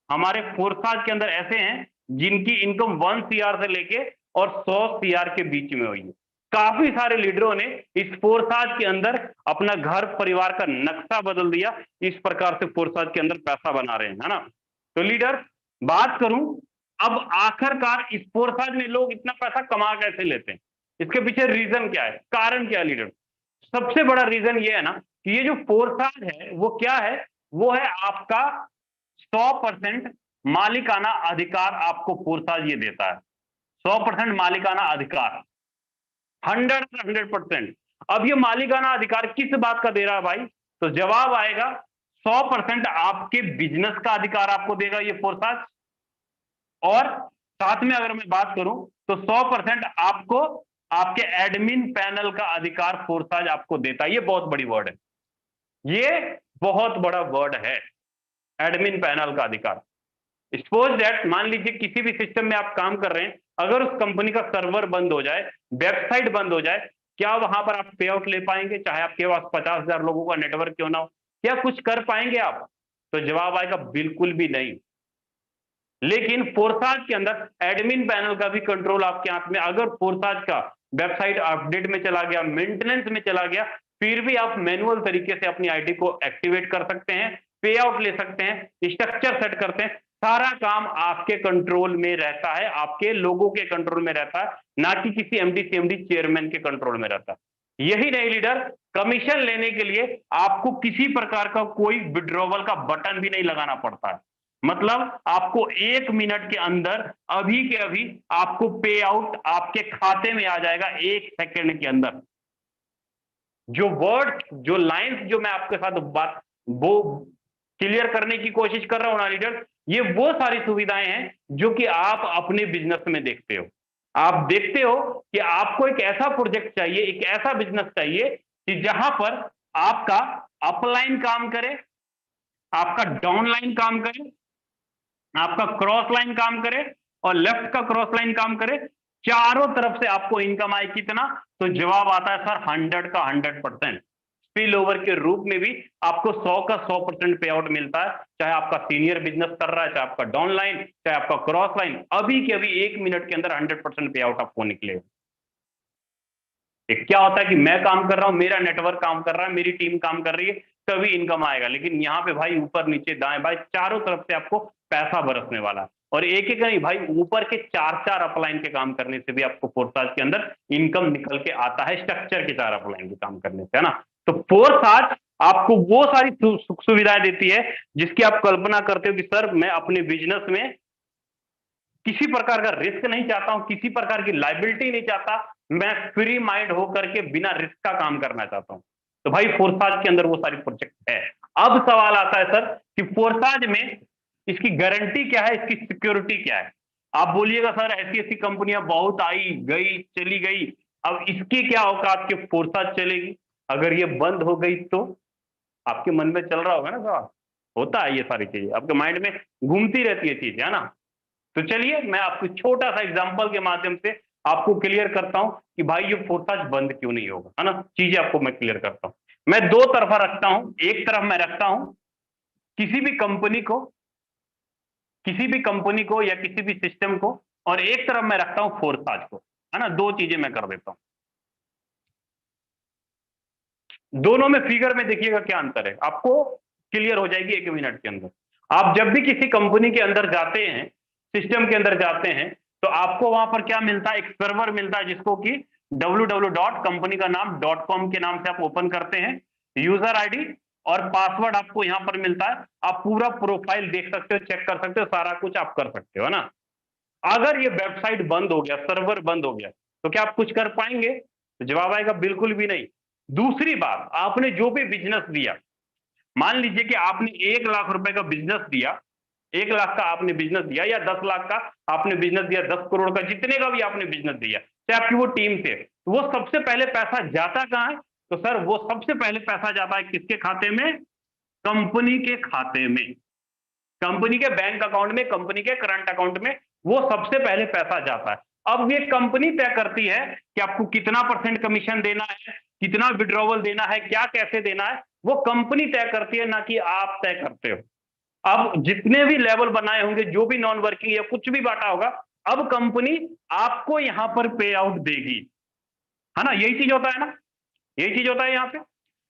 हमारे फोर्साज के अंदर ऐसे हैं जिनकी इनकम 1 CR से लेके और 100 CR के बीच में हुई है। काफी सारे लीडरों ने इस फोर्साज के अंदर अपना घर परिवार का नक्शा बदल दिया। इस प्रकार से फोर्साज के अंदर पैसा बना रहे हैं, है ना। तो लीडर, बात करूं, अब आखिरकार इस फोर्साज में लोग इतना पैसा कमा कैसे लेते हैं, इसके पीछे रीजन क्या है, कारण क्या है लीडर। सबसे बड़ा रीजन ये है ना कि ये जो फोर्साज है वो क्या है, वो है आपका 100% मालिकाना अधिकार आपको फोर्साज ये देता है। 100% मालिकाना अधिकार, 100%। अब ये मालिकाना अधिकार किस बात का दे रहा है भाई, तो जवाब आएगा 100% आपके बिजनेस का अधिकार आपको देगा ये फोर्साज। और साथ में अगर मैं बात करूं तो 100% आपको आपके एडमिन पैनल का अधिकार फोर्साज आपको देता है। ये बहुत बड़ी वर्ड है, ये बहुत बड़ा वर्ड है, एडमिन पैनल का अधिकार। सपोज दैट, मान लीजिए किसी भी सिस्टम में आप काम कर रहे हैं, अगर उस कंपनी का सर्वर बंद हो जाए, वेबसाइट बंद हो जाए, क्या वहां पर आप पे आउट ले पाएंगे, चाहे आपके पास 50,000 लोगों का नेटवर्क क्यों ना हो? क्या कुछ कर पाएंगे आप? तो जवाब आएगा बिल्कुल भी नहीं। लेकिन फोर्साज के अंदर एडमिन पैनल का भी कंट्रोल आपके हाथ में। अगर फोर्साज का वेबसाइट अपडेट में चला गया, मेंटेनेंस में चला गया, फिर भी आप मैनुअल तरीके से अपनी आईडी को एक्टिवेट कर सकते हैं, पे आउट ले सकते हैं, स्ट्रक्चर सेट करते हैं। सारा काम आपके कंट्रोल में रहता है, आपके लोगों के कंट्रोल में रहता है, ना कि किसी एमडी सीएमडी चेयरमैन के कंट्रोल में रहता है। यही नहीं लीडर, कमीशन लेने के लिए आपको किसी प्रकार का कोई विड्रॉवल का बटन भी नहीं लगाना पड़ता है। मतलब आपको 1 मिनट के अंदर अभी के अभी आपको पे आउट आपके खाते में आ जाएगा, 1 सेकंड के अंदर। जो वर्ड, जो लाइंस जो मैं आपके साथ बात वो क्लियर करने की कोशिश कर रहा हूं ना लीडर, ये वो सारी सुविधाएं हैं जो कि आप अपने बिजनेस में देखते हो। आप देखते हो कि आपको एक ऐसा प्रोजेक्ट चाहिए, एक ऐसा बिजनेस चाहिए कि जहां पर आपका अपलाइन काम करे, आपका डाउनलाइन काम करे, आपका क्रॉस लाइन काम करे और लेफ्ट का क्रॉस लाइन काम करे, चारों तरफ से आपको इनकम आए कितना? तो जवाब आता है सर 100 का 100%। स्पिल ओवर के रूप में भी आपको 100 का 100% पे आउट मिलता है, चाहे आपका सीनियर बिजनेस कर रहा है, चाहे आपका डाउन लाइन, चाहे आपका क्रॉस लाइन, अभी के अभी 1 मिनट के अंदर 100% पे आउट आपको निकलेगा। क्या होता है कि मैं काम कर रहा हूं, मेरा नेटवर्क काम कर रहा है, मेरी टीम काम कर रही है, तभी इनकम आएगा। लेकिन यहाँ पे भाई ऊपर नीचे दाएं बाएं चारों तरफ से आपको पैसा बरसने वाला है। और एक एक नहीं भाई, ऊपर के 4-4 अपलाइन के काम करने से भी आपको फोर्साज के अंदर इनकम निकल के आता है, स्ट्रक्चर के 4 अपलाइन के काम करने से, है ना। तो फोर्साज आपको वो सारी सुख सुविधाएं देती है जिसकी आप कल्पना करते हो कि सर मैं अपने बिजनेस में किसी प्रकार का रिस्क नहीं चाहता हूं, किसी प्रकार की लाइबिलिटी नहीं चाहता, मैं फ्री माइंड होकर के बिना रिस्क का काम करना चाहता हूं। तो भाई फोर्साज के अंदर वो सारी प्रोजेक्ट है। अब सवाल आता है सर कि फोर्साज में इसकी गारंटी क्या है, इसकी सिक्योरिटी क्या है? आप बोलिएगा सर ऐसी ऐसी कंपनियां बहुत आई गई चली गई, अब इसकी क्या औकात के फोर्साज चलेगी? अगर ये बंद हो गई तो आपके मन में चल रहा होगा ना सवाल, होता है ये सारी चीजें आपके माइंड में घूमती रहती है चीजें, है ना। तो चलिए मैं आपको छोटा सा एग्जांपल के माध्यम से आपको क्लियर करता हूं कि भाई ये फोर्साज बंद क्यों नहीं होगा, है ना। चीजें आपको मैं क्लियर करता हूं। मैं दो तरफा रखता हूं, एक तरफ मैं रखता हूं किसी भी कंपनी को, किसी भी कंपनी को या किसी भी सिस्टम को, और एक तरफ मैं रखता हूं फोर्साज को, है ना। दो चीजें मैं कर देता हूं, दोनों में फिगर में देखिएगा क्या अंतर है, आपको क्लियर हो जाएगी 1 मिनट के अंदर। आप जब भी किसी कंपनी के अंदर जाते हैं, सिस्टम के अंदर जाते हैं, तो आपको वहां पर क्या मिलता है, एक सर्वर मिलता है जिसको कि www. कंपनी का नाम .com के नाम से आप ओपन करते हैं, यूजर आईडी और पासवर्ड आपको यहां पर मिलता है। आप पूरा प्रोफाइल देख सकते हो, चेक कर सकते हो, सारा कुछ आप कर सकते हो, है ना। अगर ये वेबसाइट बंद हो गया, सर्वर बंद हो गया, तो क्या आप कुछ कर पाएंगे? तो जवाब आएगा बिल्कुल भी नहीं। दूसरी बात, आपने जो भी बिजनेस दिया, मान लीजिए कि आपने 1 लाख रुपए का बिजनेस दिया, 1 लाख का आपने बिजनेस दिया या 10 लाख का आपने बिजनेस दिया, 10 करोड़ का, जितने का भी आपने बिजनेस दिया, चाहे आपकी वो टीम से, तो वो सबसे पहले पैसा जाता कहां है? तो सर वो सबसे पहले पैसा जाता है किसके खाते में? कंपनी के खाते में, कंपनी के बैंक अकाउंट में, कंपनी के करंट अकाउंट में वो सबसे पहले पैसा जाता है। अब ये कंपनी तय करती है कि आपको कितना % कमीशन देना है, कितना विड्रॉवल देना है, क्या कैसे देना है, वो कंपनी तय करती है, ना कि आप तय करते हो। अब जितने भी लेवल बनाए होंगे, जो भी नॉन वर्किंग या कुछ भी बांटा होगा, अब कंपनी आपको यहां पर पे आउट देगी, है ना? यही चीज होता है ना, यही चीज होता है यहाँ पे।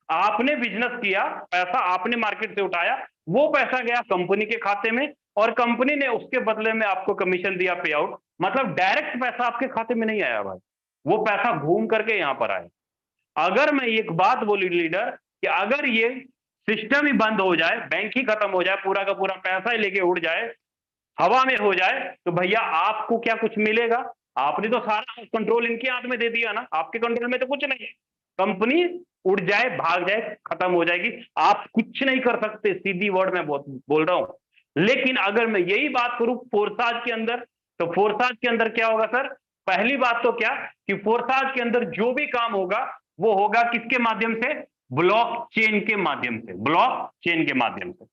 आपने बिजनेस किया, पैसा आपने मार्केट से उठाया, वो पैसा गया कंपनी के खाते में, और कंपनी ने उसके बदले में आपको कमीशन दिया, पे आउट। मतलब डायरेक्ट पैसा आपके खाते में नहीं आया भाई, वो पैसा घूम करके यहां पर आया। अगर मैं एक बात बोली लीडर, कि अगर ये सिस्टम ही बंद हो जाए, बैंक ही खत्म हो जाए, पूरा का पूरा पैसा ही लेके उड़ जाए, हवा में हो जाए, तो भैया आपको क्या कुछ मिलेगा? आपने तो सारा कंट्रोल इनके हाथ में दे दिया ना, आपके कंट्रोल में तो कुछ नहीं। कंपनी उड़ जाए, भाग जाए, खत्म हो जाएगी, आप कुछ नहीं कर सकते, सीधी वर्ड में बोल रहा हूं। लेकिन अगर मैं यही बात करूं फोर्साज के अंदर, तो फोर्साज के अंदर क्या होगा सर? पहली बात तो क्या, कि फोर्साज के अंदर जो भी काम होगा, वो होगा किसके माध्यम से? ब्लॉक चेन के माध्यम से, ब्लॉक चेन के माध्यम से।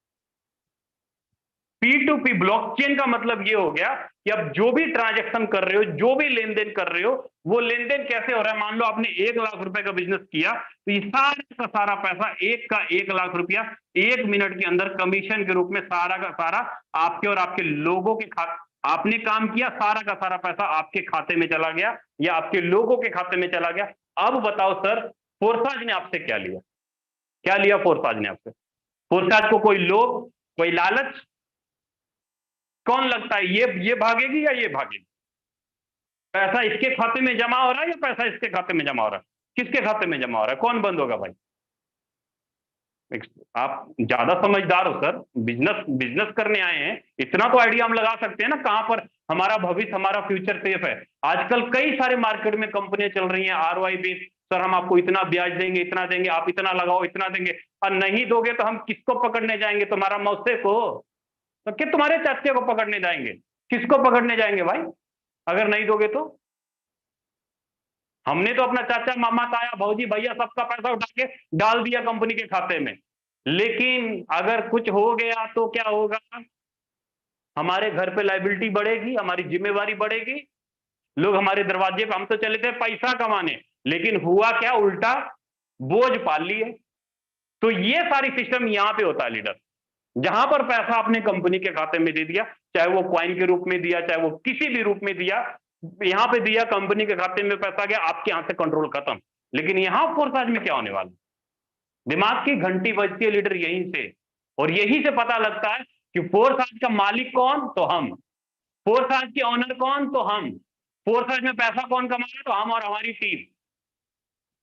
P2P ब्लॉकचेन का मतलब ये हो गया कि अब जो भी ट्रांजैक्शन कर रहे हो, जो भी लेन देन कर रहे हो, वो लेन देन कैसे हो रहा है? मान लो आपने 1 लाख रुपए का बिजनेस किया, तो ये सारा का सारा पैसा, एक का 1 लाख रुपया 1 मिनट के अंदर कमीशन के रूप में सारा का सारा आपके और आपके लोगों के खाते, आपने काम किया, सारा का सारा पैसा आपके खाते में चला गया या आपके लोगों के खाते में चला गया। अब बताओ सर, फोर्साज ने आपसे क्या लिया? क्या लिया फोर्साज ने आपसे? फोर्साज को कोई लोभ, कोई लालच? कौन लगता है ये भागेगी या ये भागेगी? पैसा इसके खाते में जमा हो रहा है या पैसा इसके खाते में जमा हो रहा है? किसके खाते में जमा हो रहा है? कौन बंद होगा भाई? आप ज्यादा समझदार हो सर, बिजनेस बिजनेस करने आए हैं, इतना तो आइडिया हम लगा सकते हैं ना, कहां पर हमारा भविष्य, हमारा फ्यूचर सेफ है। आजकल कई सारे मार्केट में कंपनियां चल रही हैं ROI बेस, सर हम आपको इतना ब्याज देंगे, इतना देंगे, आप इतना लगाओ, इतना देंगे, और नहीं दोगे तो हम किसको पकड़ने जाएंगे? तुम्हारा मौसे को? तो क्या तुम्हारे चाचे को पकड़ने जाएंगे? किसको पकड़ने जाएंगे भाई, अगर नहीं दोगे तो? हमने तो अपना चाचा, मामा, ताया, भौजी, भैया सबका पैसा उठा के डाल दिया कंपनी के खाते में, लेकिन अगर कुछ हो गया तो क्या होगा? हमारे घर पे लाइबिलिटी बढ़ेगी, हमारी जिम्मेवारी बढ़ेगी, लोग हमारे दरवाजे पे, हम तो चले थे पैसा कमाने, लेकिन हुआ क्या? उल्टा बोझ पाल लिए। तो ये सारी सिस्टम यहां पे होता है लीडर, जहां पर पैसा आपने कंपनी के खाते में दे दिया, चाहे वो क्वाइन के रूप में दिया, चाहे वो किसी भी रूप में दिया, यहां पे दिया, कंपनी के खाते में पैसा गया, आपके यहां से कंट्रोल खत्म। लेकिन यहां फोर्साज में क्या होने वाला? दिमाग की घंटी बजती है लीडर यहीं से, और यहीं से पता लगता है कि फोर्साज का मालिक कौन? तो हम। फोर्साज के ऑनर कौन? तो हम। फोर्साज में पैसा कौन कमा रहा है? तो हम और हमारी टीम।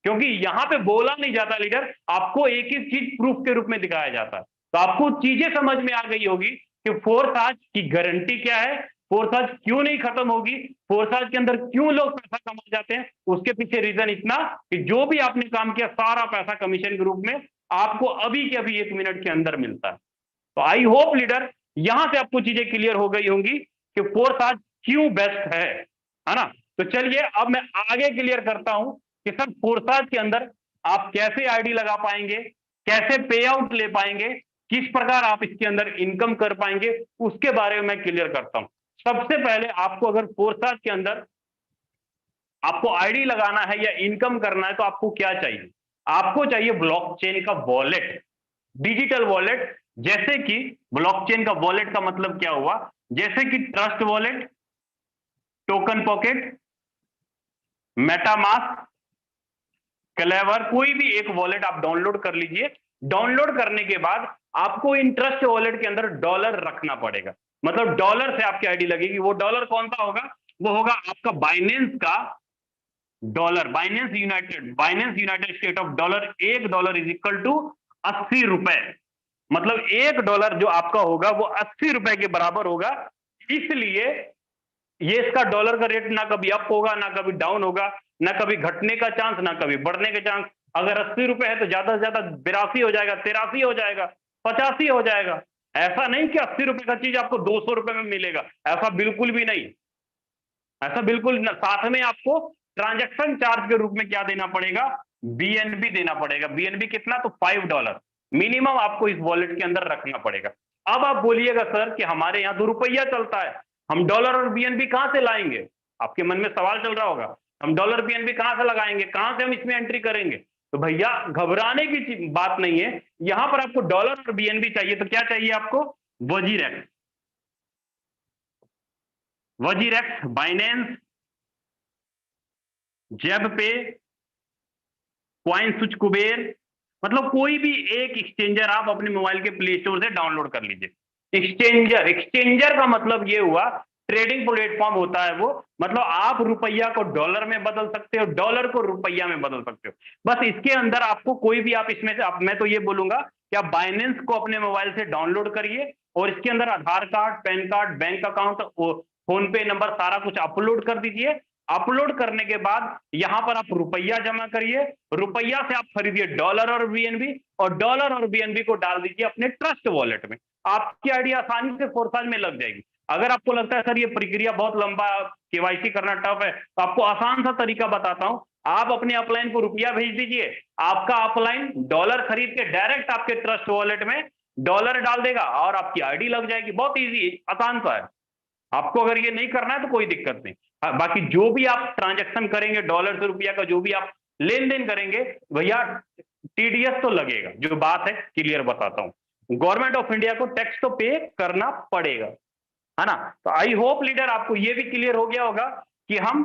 क्योंकि यहां पे बोला नहीं जाता लीडर, आपको एक ही चीज प्रूफ के रूप में दिखाया जाता है। तो आपको चीजें समझ में आ गई होगी कि फोर्साज की गारंटी क्या है, फोर्साज क्यों नहीं खत्म होगी, फोर्साज के अंदर क्यों लोग पैसा कमा जाते हैं। उसके पीछे रीजन इतना कि जो भी आपने काम किया, सारा पैसा कमीशन के रूप में आपको अभी के अभी 1 मिनट के अंदर मिलता है। तो आई होप लीडर, यहां से आपको चीजें क्लियर हो गई होंगी कि फोर्साज क्यों बेस्ट है ना? तो चलिए अब मैं आगे क्लियर करता हूं कि सर फोर्साज के अंदर आप कैसे आईडी लगा पाएंगे, कैसे पे आउट ले पाएंगे, किस प्रकार आप इसके अंदर इनकम कर पाएंगे, उसके बारे में मैं क्लियर करता हूं। सबसे पहले आपको अगर फोर्साज के अंदर आपको आईडी लगाना है या इनकम करना है, तो आपको क्या चाहिए? आपको चाहिए ब्लॉकचेन का वॉलेट, डिजिटल वॉलेट। जैसे कि ब्लॉकचेन का वॉलेट का मतलब क्या हुआ? जैसे कि trust wallet, token pocket, MetaMask, clever, कोई भी एक वॉलेट आप डाउनलोड कर लीजिए। डाउनलोड करने के बाद आपको इन ट्रस्ट वॉलेट के अंदर डॉलर रखना पड़ेगा, मतलब डॉलर से आपकी आईडी लगेगी। वो डॉलर कौन सा होगा? वो होगा आपका बाइनेंस का dollar, Binance United State of dollar. $1 is equal to 80 रुपए। मतलब $1 जो आपका होगा वो 80 रुपए के बराबर होगा। इसलिए ये इसका डॉलर का रेट ना कभी अप होगा, ना कभी डाउन होगा, ना कभी घटने का चांस, ना कभी बढ़ने का चांस। अगर 80 रुपए है तो ज्यादा से ज्यादा 82 हो जाएगा, 83 हो जाएगा, 85 हो जाएगा। ऐसा नहीं कि 80 रुपए का चीज आपको 200 रुपए में मिलेगा, ऐसा बिल्कुल भी नहीं। ऐसा बिल्कुल न, साथ में आपको ट्रांजैक्शन चार्ज के रूप में क्या देना पड़ेगा? BNB देना पड़ेगा। BNB कितना? तो $5 मिनिमम आपको इस वॉलेट के अंदर रखना पड़ेगा। अब आप बोलिएगा सर कि हमारे यहाँ तो रुपया चलता है, हम डॉलर और BNB कहां से लाएंगे? आपके मन में सवाल चल रहा होगा, हम डॉलर BNB कहां से लगाएंगे, कहां से हम इसमें एंट्री करेंगे? तो भैया घबराने की बात नहीं है, यहां पर आपको डॉलर और BNB चाहिए तो क्या चाहिए आपको? वजीरेक्स, वजीरेक्स, बाइनेंस, जेब पे, कॉइन स्विच, कुबेर, मतलब कोई भी एक एक्सचेंजर आप अपने मोबाइल के प्ले स्टोर से डाउनलोड कर लीजिए। एक्सचेंजर, एक्सचेंजर का मतलब ये हुआ ट्रेडिंग प्लेटफॉर्म होता है वो, मतलब आप रुपया को डॉलर में बदल सकते हो, डॉलर को रुपया में बदल सकते हो। बस इसके अंदर आपको कोई भी, आप इसमें से मैं तो ये बोलूंगा कि आप बाइनेंस को अपने मोबाइल से डाउनलोड करिए और इसके अंदर Aadhaar card, PAN card, bank account, PhonePe number सारा कुछ अपलोड कर दीजिए। अपलोड करने के बाद यहां पर आप रुपया जमा करिए, रुपया से आप खरीदिए डॉलर और बीएनबी, और डॉलर और बीएनबी को डाल दीजिए अपने ट्रस्ट वॉलेट में। आपकी आईडी आसानी से फोरसाज में लग जाएगी। अगर आपको लगता है सर ये प्रक्रिया बहुत लंबा, केवाईसी करना टफ है, तो आपको आसान सा तरीका बताता हूं। आप अपने अपलाइन को रुपया भेज दीजिए, आपका अपलाइन डॉलर खरीद के डायरेक्ट आपके ट्रस्ट वॉलेट में डॉलर डाल देगा और आपकी आईडी लग जाएगी। बहुत इजी, आसान सा है। आपको अगर ये नहीं करना है तो कोई दिक्कत नहीं। बाकी जो भी आप ट्रांजैक्शन करेंगे, डॉलर से रुपया का जो भी आप लेन देन करेंगे, भैया टीडीएस तो लगेगा। जो बात है क्लियर बताता हूं, गवर्नमेंट ऑफ इंडिया को टैक्स तो पे करना पड़ेगा, है ना। तो आई होप लीडर आपको ये भी क्लियर हो गया होगा कि हम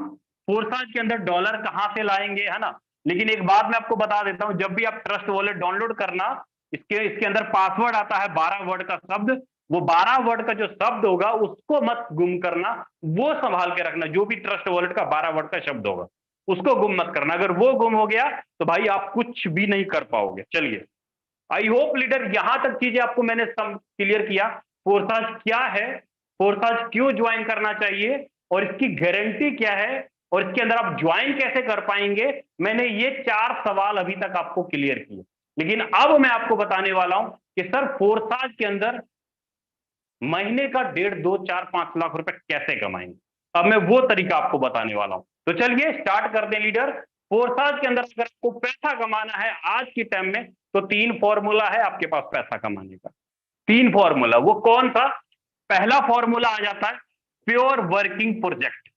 फोरसाज के अंदर डॉलर कहां से लाएंगे, है ना। लेकिन एक बात मैं आपको बता देता हूं, जब भी आप ट्रस्ट वॉलेट डाउनलोड करना, इसके अंदर पासवर्ड आता है 12 वर्ड का शब्द। वो 12 वर्ड का जो शब्द होगा उसको मत गुम करना, वो संभाल के रखना। जो भी ट्रस्ट वॉलेट का 12 वर्ड का शब्द होगा उसको गुम मत करना। अगर वो गुम हो गया तो भाई आप कुछ भी नहीं कर पाओगे। चलिए, आई होप लीडर यहां तक चीजें आपको मैंने क्लियर किया। फोरसाज क्या है, फोरसाज क्यों ज्वाइन करना चाहिए और इसकी गारंटी क्या है और इसके अंदर आप ज्वाइन कैसे कर पाएंगे, मैंने ये 4 सवाल अभी तक आपको क्लियर किए। लेकिन अब मैं आपको बताने वाला हूं कि सर फोरसाज के अंदर महीने का 1.5, 2, 4, 5 लाख रुपए कैसे कमाएंगे। अब मैं वो तरीका आपको बताने वाला हूं। तो चलिए स्टार्ट कर दें लीडर। फोरसाज के अंदर अगर आपको पैसा कमाना है आज के टाइम में, तो 3 फॉर्मूला है आपके पास पैसा कमाने का। 3 फॉर्मूला, वो कौन सा? पहला फॉर्मूला आ जाता है pure working project.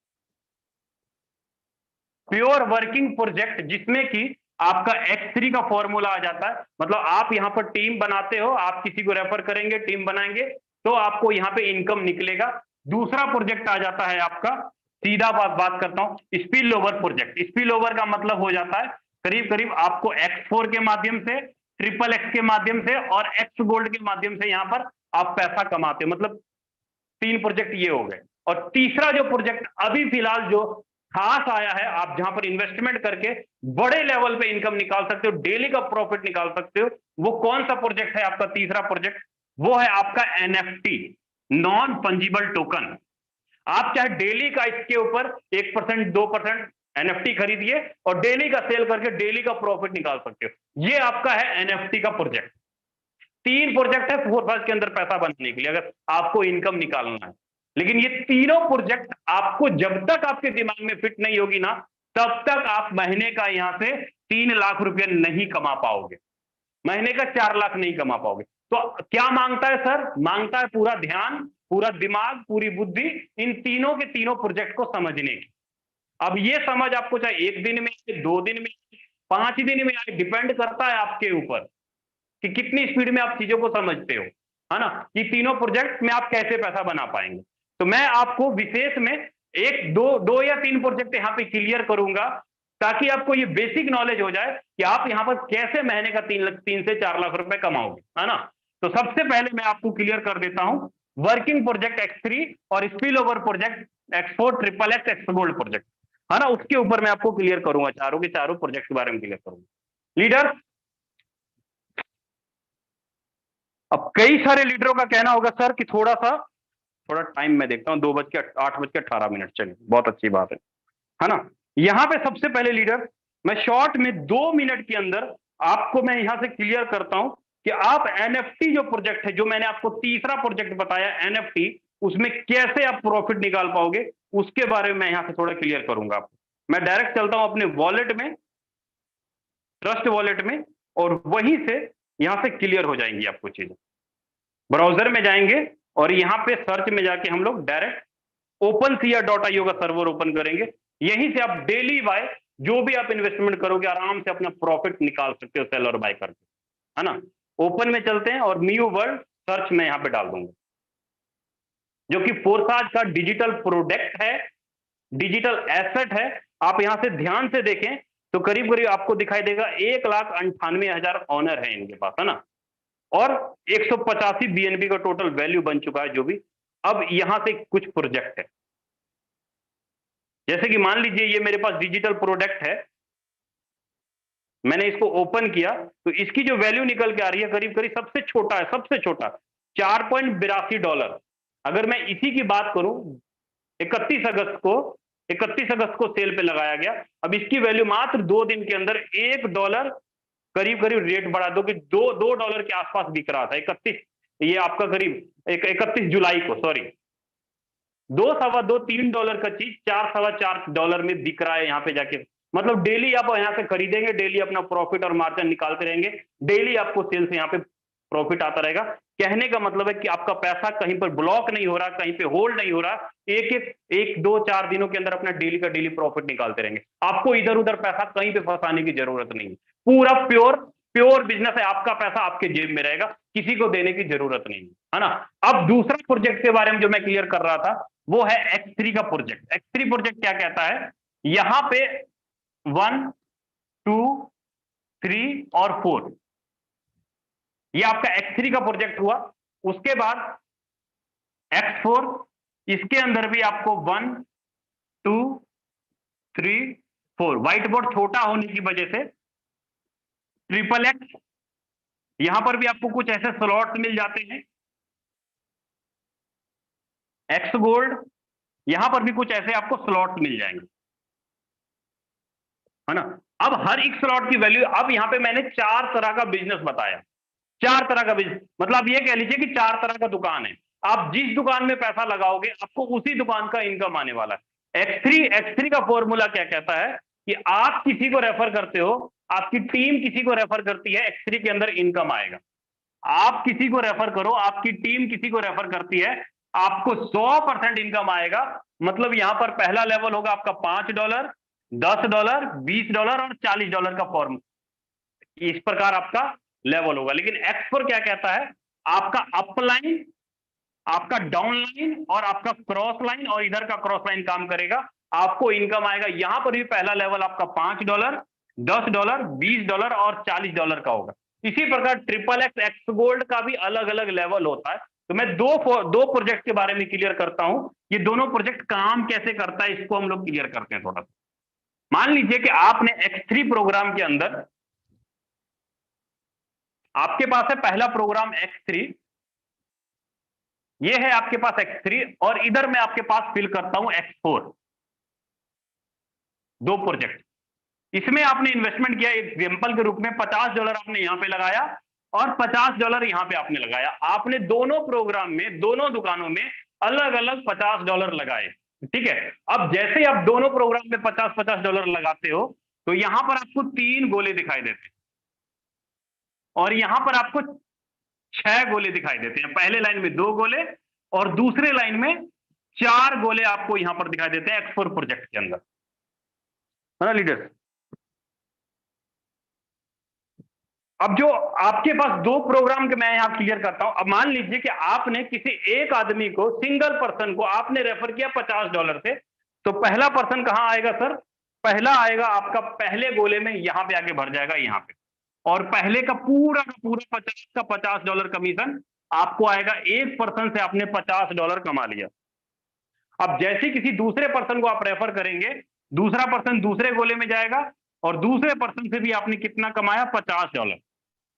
Pure working project जिसमें कि आपका X3 का फॉर्मूला आ जाता है। मतलब आप यहां पर टीम बनाते हो, आप किसी को रेफर करेंगे, टीम बनाएंगे, तो आपको यहां पे इनकम निकलेगा। दूसरा प्रोजेक्ट आ जाता है आपका, सीधा बात करता हूं, spill over project. Spill over का मतलब हो जाता है करीब करीब आपको X4 के माध्यम से, XXX के माध्यम से और X गोल्ड के माध्यम से यहां पर आप पैसा कमाते हो। मतलब 3 प्रोजेक्ट ये हो गए। और तीसरा जो प्रोजेक्ट अभी फिलहाल जो खास आया है, आप जहां पर इन्वेस्टमेंट करके बड़े लेवल पे इनकम निकाल सकते हो, डेली का प्रॉफिट निकाल सकते हो, वो कौन सा प्रोजेक्ट है आपका तीसरा प्रोजेक्ट? वो है आपका एनएफटी, नॉन फंजिबल टोकन। आप चाहे डेली का इसके ऊपर 1%, 2% एनएफटी खरीदिए और डेली का सेल करके डेली का प्रॉफिट निकाल सकते हो। ये आपका है एनएफटी का प्रोजेक्ट। 3 प्रोजेक्ट है फोरसाज के अंदर पैसा बनाने के लिए, अगर आपको इनकम निकालना है। लेकिन ये तीनों प्रोजेक्ट आपको जब तक आपके दिमाग में फिट नहीं होगी ना, तब तक आप महीने का यहां से 3 लाख रुपया नहीं कमा पाओगे, महीने का 4 लाख नहीं कमा पाओगे। तो क्या मांगता है सर? मांगता है पूरा ध्यान, पूरा दिमाग, पूरी बुद्धि इन तीनों के तीनों प्रोजेक्ट को समझने की। अब ये समझ आपको चाहे 1 दिन में, 2 दिन में, 5 दिन में, डिपेंड करता है आपके ऊपर कि कितनी स्पीड में आप चीजों को समझते हो, है ना। कि तीनों प्रोजेक्ट में आप कैसे पैसा बना पाएंगे। तो मैं आपको विशेष में 1, 2 या 3 प्रोजेक्ट यहाँ पे क्लियर करूंगा, ताकि आपको ये बेसिक नॉलेज हो जाए कि आप यहाँ पर कैसे महीने का 3 से 4 लाख रुपए कमाओगे, है ना। तो सबसे पहले मैं आपको क्लियर कर देता हूं वर्किंग प्रोजेक्ट X3 और spill over project X4, XXX, X gold project, है ना। उसके ऊपर मैं आपको क्लियर करूंगा, चारों के चारों प्रोजेक्ट के बारे में क्लियर करूंगा लीडर। अब कई सारे लीडरों का कहना होगा सर कि थोड़ा टाइम मैं देखता हूं, 8:18। चलिए, बहुत अच्छी बात है ना। यहां पे सबसे पहले लीडर मैं शॉर्ट में 2 मिनट के अंदर आपको मैं यहां से क्लियर करता हूं कि आप एनएफटी जो प्रोजेक्ट है, जो मैंने आपको तीसरा प्रोजेक्ट बताया एनएफटी, उसमें कैसे आप प्रॉफिट निकाल पाओगे, उसके बारे में मैं यहां से थोड़ा क्लियर करूंगा आपको। मैं डायरेक्ट चलता हूं अपने वॉलेट में, ट्रस्ट वॉलेट में, और वहीं से यहां से क्लियर हो जाएंगी आपको चीजें। ब्राउजर में जाएंगे और यहां पे सर्च में जाके हम लोग डायरेक्ट OpenSea.io का सर्वर ओपन करेंगे। यहीं से आप डेली बाय जो भी आप इन्वेस्टमेंट करोगे आराम से अपना प्रॉफिट निकाल सकते हो, सेल और बाय करके, है ना। ओपन में चलते हैं और न्यू वर्ल्ड सर्च में यहां पे डाल दूंगा। जो कि फोर्साज का डिजिटल प्रोडक्ट है, डिजिटल एसेट है। आप यहां से ध्यान से देखें तो करीब करीब आपको दिखाई देगा 1,98,000 ऑनर है इनके पास, है ना, और 185 बीएनबी का टोटल वैल्यू बन चुका है जो भी। अब यहां से कुछ प्रोजेक्ट है, जैसे कि मान लीजिए ये मेरे पास डिजिटल प्रोडक्ट है, मैंने इसको ओपन किया तो इसकी जो वैल्यू निकल के आ रही है करीब करीब सबसे छोटा है, सबसे छोटा $4.82। अगर मैं इसी की बात करूं, 31 अगस्त को 31 अगस्त को सेल पे लगाया गया। अब इसकी वैल्यू मात्र 2 दिन के अंदर $1 करीब करीब रेट बढ़ा दो कि दो डॉलर के आसपास बिक रहा था। 31 ये आपका करीब 31 जुलाई को, सॉरी, 2 सवा 2 $3 का चीज 4 सवा 4 डॉलर में बिक रहा है यहाँ पे जाके। मतलब डेली आप यहाँ से खरीदेंगे, डेली अपना प्रॉफिट और मार्जिन निकालते रहेंगे, डेली आपको सेल से यहाँ पे प्रॉफिट आता रहेगा। कहने का मतलब है कि आपका पैसा कहीं पर ब्लॉक नहीं हो रहा, कहीं पे होल्ड नहीं हो रहा, एक 2-4 दिनों के अंदर अपना डेली का डेली प्रॉफिट निकालते रहेंगे। आपको इधर उधर पैसा कहीं पे फंसाने की जरूरत नहीं है, पूरा प्योर बिजनेस है, आपका पैसा आपके जेब में रहेगा, किसी को देने की जरूरत नहीं है ना। अब दूसरा प्रोजेक्ट के बारे में जो मैं क्लियर कर रहा था वो है X3 का प्रोजेक्ट। X3 प्रोजेक्ट क्या कहता है, यहां पे 1, 2, 3 और 4 ये आपका X3 का प्रोजेक्ट हुआ। उसके बाद X4, इसके अंदर भी आपको 1, 2, 3, 4, व्हाइट बोर्ड छोटा होने की वजह से XXX, यहां पर भी आपको कुछ ऐसे स्लॉट्स मिल जाते हैं। X गोल्ड, यहां पर भी कुछ ऐसे आपको स्लॉट्स मिल जाएंगे, है ना। अब हर एक स्लॉट की वैल्यू, अब यहां पे मैंने 4 तरह का बिजनेस बताया, 4 तरह का बिजनेस, मतलब ये कह लीजिए कि 4 तरह का दुकान है। आप जिस दुकान में पैसा लगाओगे आपको उसी दुकान का इनकम आने वाला है। X3 का फॉर्मूला क्या कहता है कि आप किसी को रेफर करते हो, आपकी टीम किसी को रेफर करती है, X3 के अंदर इनकम आएगा। आप किसी को रेफर करो, आपकी टीम किसी को रेफर करती है, आपको 100% इनकम आएगा। मतलब यहां पर पहला लेवल होगा आपका $5, $10, $20 और $40 का फॉर्म, इस प्रकार आपका लेवल होगा। लेकिन एक्स पर क्या कहता है, आपका अपलाइन, आपका डाउन लाइन और आपका क्रॉस लाइन, और इधर का क्रॉस लाइन काम करेगा, आपको इनकम आएगा। यहां पर भी पहला लेवल आपका $5, $10, $20 और $40 का होगा। इसी प्रकार XXX एक्स गोल्ड का भी अलग अलग लेवल होता है। तो मैं दो प्रोजेक्ट के बारे में क्लियर करता हूं, ये दोनों प्रोजेक्ट काम कैसे करता है इसको हम लोग क्लियर करते हैं थोड़ा सा। मान लीजिए कि आपने X3 प्रोग्राम के अंदर, आपके पास है पहला प्रोग्राम X3, ये है आपके पास X3, और इधर मैं आपके पास फिल करता हूं X4, दो प्रोजेक्ट। इसमें आपने इन्वेस्टमेंट किया एग्जांपल के रूप में $50 आपने यहां पे लगाया और $50 यहां पे आपने लगाया। आपने दोनों प्रोग्राम में, दोनों दुकानों में अलग अलग $50 लगाए, ठीक है। अब जैसे आप दोनों प्रोग्राम में $50 लगाते हो तो यहां पर आपको 3 गोले दिखाई देते हैं और यहां पर आपको 6 गोले दिखाई देते हैं। पहले लाइन में 2 गोले और दूसरे लाइन में 4 गोले आपको यहां पर दिखाई देते हैं X4 प्रोजेक्ट के अंदर, है ना लीडर्स। अब जो आपके पास 2 प्रोग्राम के मैं यहां क्लियर करता हूं। अब मान लीजिए कि आपने किसी एक आदमी को, सिंगल पर्सन को आपने रेफर किया $50 से, तो पहला पर्सन कहां आएगा सर, पहला आएगा आपका पहले गोले में, यहां पे आके भर जाएगा यहां पे, और पहले का पूरा 50 का $50 कमीशन आपको आएगा। एक पर्सन से आपने $50 कमा लिया। अब जैसे किसी दूसरे पर्सन को आप रेफर करेंगे, दूसरा पर्सन दूसरे गोले में जाएगा और दूसरे पर्सन से भी आपने कितना कमाया, $50।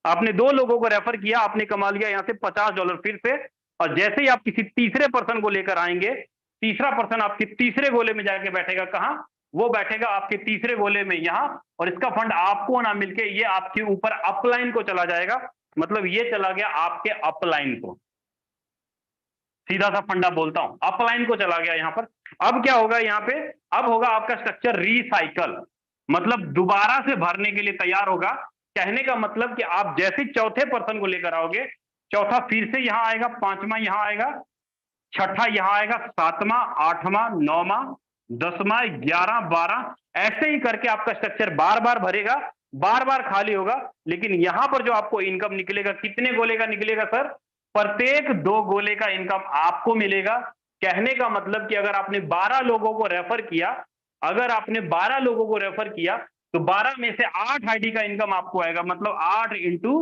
आपने 2 लोगों को रेफर किया, आपने कमा लिया यहां से $50 फिर से। और जैसे ही आप किसी तीसरे पर्सन को लेकर आएंगे, तीसरा पर्सन आपके तीसरे गोले में जाके बैठेगा, कहां, वो बैठेगा आपके तीसरे गोले में यहां, और इसका फंड आपको ना मिलके ये आपके ऊपर अपलाइन को चला जाएगा। मतलब ये चला गया आपके अपलाइन को, सीधा सा फंडा बोलता हूं, अपलाइन को चला गया यहां पर। अब क्या होगा यहां पे, अब होगा आपका स्ट्रक्चर रिसाइकल, मतलब दोबारा से भरने के लिए तैयार होगा। कहने का मतलब कि आप जैसे चौथे पर्सन को लेकर आओगे, चौथा फिर से यहां आएगा, पांचवा यहां आएगा, छठा यहां आएगा, सातवां, आठवां, नौवां, 10वां, 11, 12, ऐसे ही करके आपका स्ट्रक्चर बार बार भरेगा, बार बार खाली होगा। लेकिन यहां पर जो आपको इनकम निकलेगा, कितने गोले का निकलेगा सर, प्रत्येक 2 गोले का इनकम आपको मिलेगा। कहने का मतलब कि अगर आपने 12 लोगों को रेफर किया, अगर आपने 12 लोगों को रेफर किया तो 12 में से 8 आईडी का इनकम आपको आएगा, मतलब 8 इंटू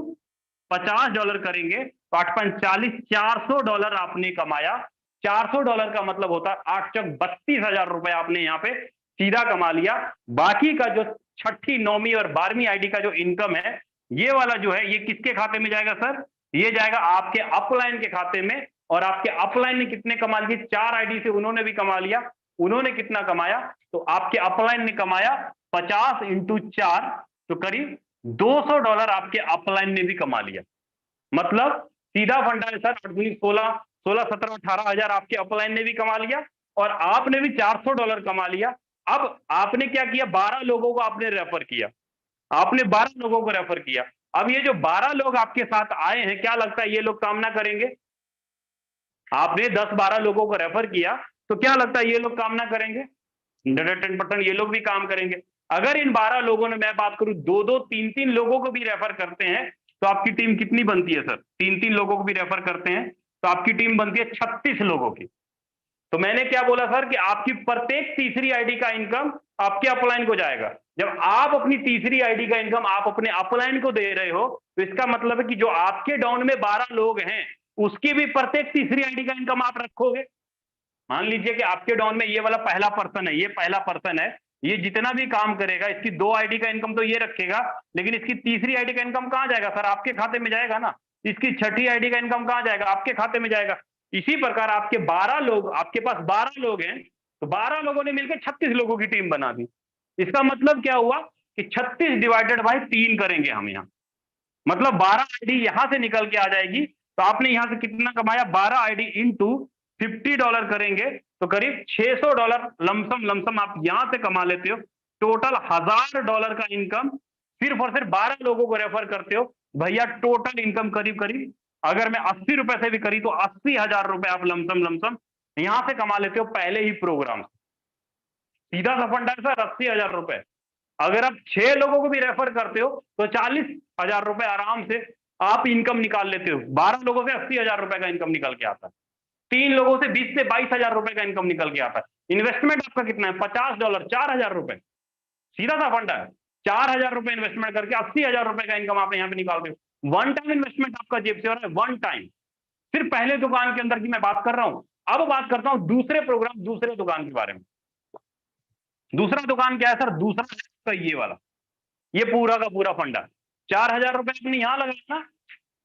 $50 करेंगे तो 8 5 40, $400 आपने कमाया। $400 का मतलब होता है 8 चौक 32,000 रुपए आपने यहाँ पे सीधा कमा लिया। बाकी का जो छठी, 9वीं और 12वीं आईडी का जो इनकम है, ये वाला जो है ये किसके खाते में जाएगा सर? ये जाएगा आपके अपलाइन के खाते में। और आपके अपलाइन ने कितने कमा लिए? 4 आईडी से उन्होंने भी कमा लिया। उन्होंने कितना कमाया? तो आपके अपलाइन ने कमाया 50 इंटू 4, तो करीब $200 आपके अपलाइन ने भी कमा लिया। मतलब सीधा फंडा है सर, 8 दूनी 16, 16 17 18,000 आपके अपलाइन ने भी कमा लिया और आपने भी $400 कमा लिया। अब आपने क्या किया? 12 लोगों को आपने रेफर किया, आपने 12 लोगों को रेफर किया। अब ये जो 12 लोग आपके साथ आए हैं, क्या लगता है ये लोग काम ना करेंगे? आपने 10-12 लोगों को रेफर किया, तो क्या लगता है ये लोग काम ना करेंगे? 110% ये लोग भी काम करेंगे। अगर इन 12 लोगों ने, मैं बात करूं 2-2 3-3 लोगों को भी रेफर करते हैं, तो आपकी टीम कितनी बनती है सर? 3-3 लोगों को भी रेफर करते हैं तो आपकी टीम बनती है 36 लोगों की। तो मैंने क्या बोला सर कि आपकी प्रत्येक तीसरी आईडी का इनकम आपके अपलाइन को जाएगा। जब आप अपनी तीसरी आईडी का इनकम आप अपने अपलाइन को दे रहे हो, तो इसका मतलब है कि जो आपके डाउन में 12 लोग हैं, उसकी भी प्रत्येक तीसरी आईडी का इनकम आप रखोगे। मान लीजिए कि आपके डाउन में ये वाला पहला पर्सन है, ये पहला पर्सन है, ये जितना भी काम करेगा इसकी 2 आईडी का इनकम तो ये रखेगा, लेकिन इसकी तीसरी आईडी का इनकम कहां जाएगा सर? आपके खाते में जाएगा ना। इसकी छठी आईडी का इनकम कहां जाएगा? आपके खाते में जाएगा। इसी प्रकार आपके 12 लोग, आपके पास 12 लोग हैं, तो 12 लोगों ने मिलकर 36 लोगों की टीम बना दी। इसका मतलब क्या हुआ कि 36 डिवाइडेड बाई 3 करेंगे हम यहाँ, मतलब 12 आईडी यहां से निकल के आ जाएगी। तो आपने यहां से कितना कमाया? 12 आईडी इंटू $50 करेंगे तो करीब $600 लमसम लमसम आप यहां से कमा लेते हो। टोटल $1,000 का इनकम सिर्फ और सिर्फ 12 लोगों को रेफर करते हो भैया। टोटल इनकम करीब करीब, अगर मैं 80 रुपए से भी करी तो 80,000 रुपए आप लमसम लमसम यहां से कमा लेते हो पहले ही प्रोग्राम। सीधा सा फंडा है सर, 80,000 रुपए। अगर आप 6 लोगों को भी रेफर करते हो तो 40,000 रुपए आराम से आप इनकम निकाल लेते हो। 12 लोगों से 80,000 रुपए का इनकम निकल के आता है। 3 लोगों से 20 से 22,000 रुपए का इनकम निकल के आता है। इन्वेस्टमेंट आपका कितना है? $50, 4,000 रुपए। सीधा सा फंडा है। 4,000 रुपए इन्वेस्टमेंट करके 80,000 रुपए का इनकम आप यहाँ पे निकालते हो। वन टाइम इन्वेस्टमेंट आपका जेब से हो रहा है, वन टाइम। सिर्फ पहले दुकान के अंदर की मैं बात कर रहा हूं। अब बात करता हूं दूसरे प्रोग्राम, दूसरे दुकान के बारे में। दूसरा दुकान क्या है सर? दूसरा है ये वाला, ये पूरा का पूरा फंडा। 4,000 रुपए आपने यहां लगाया ना,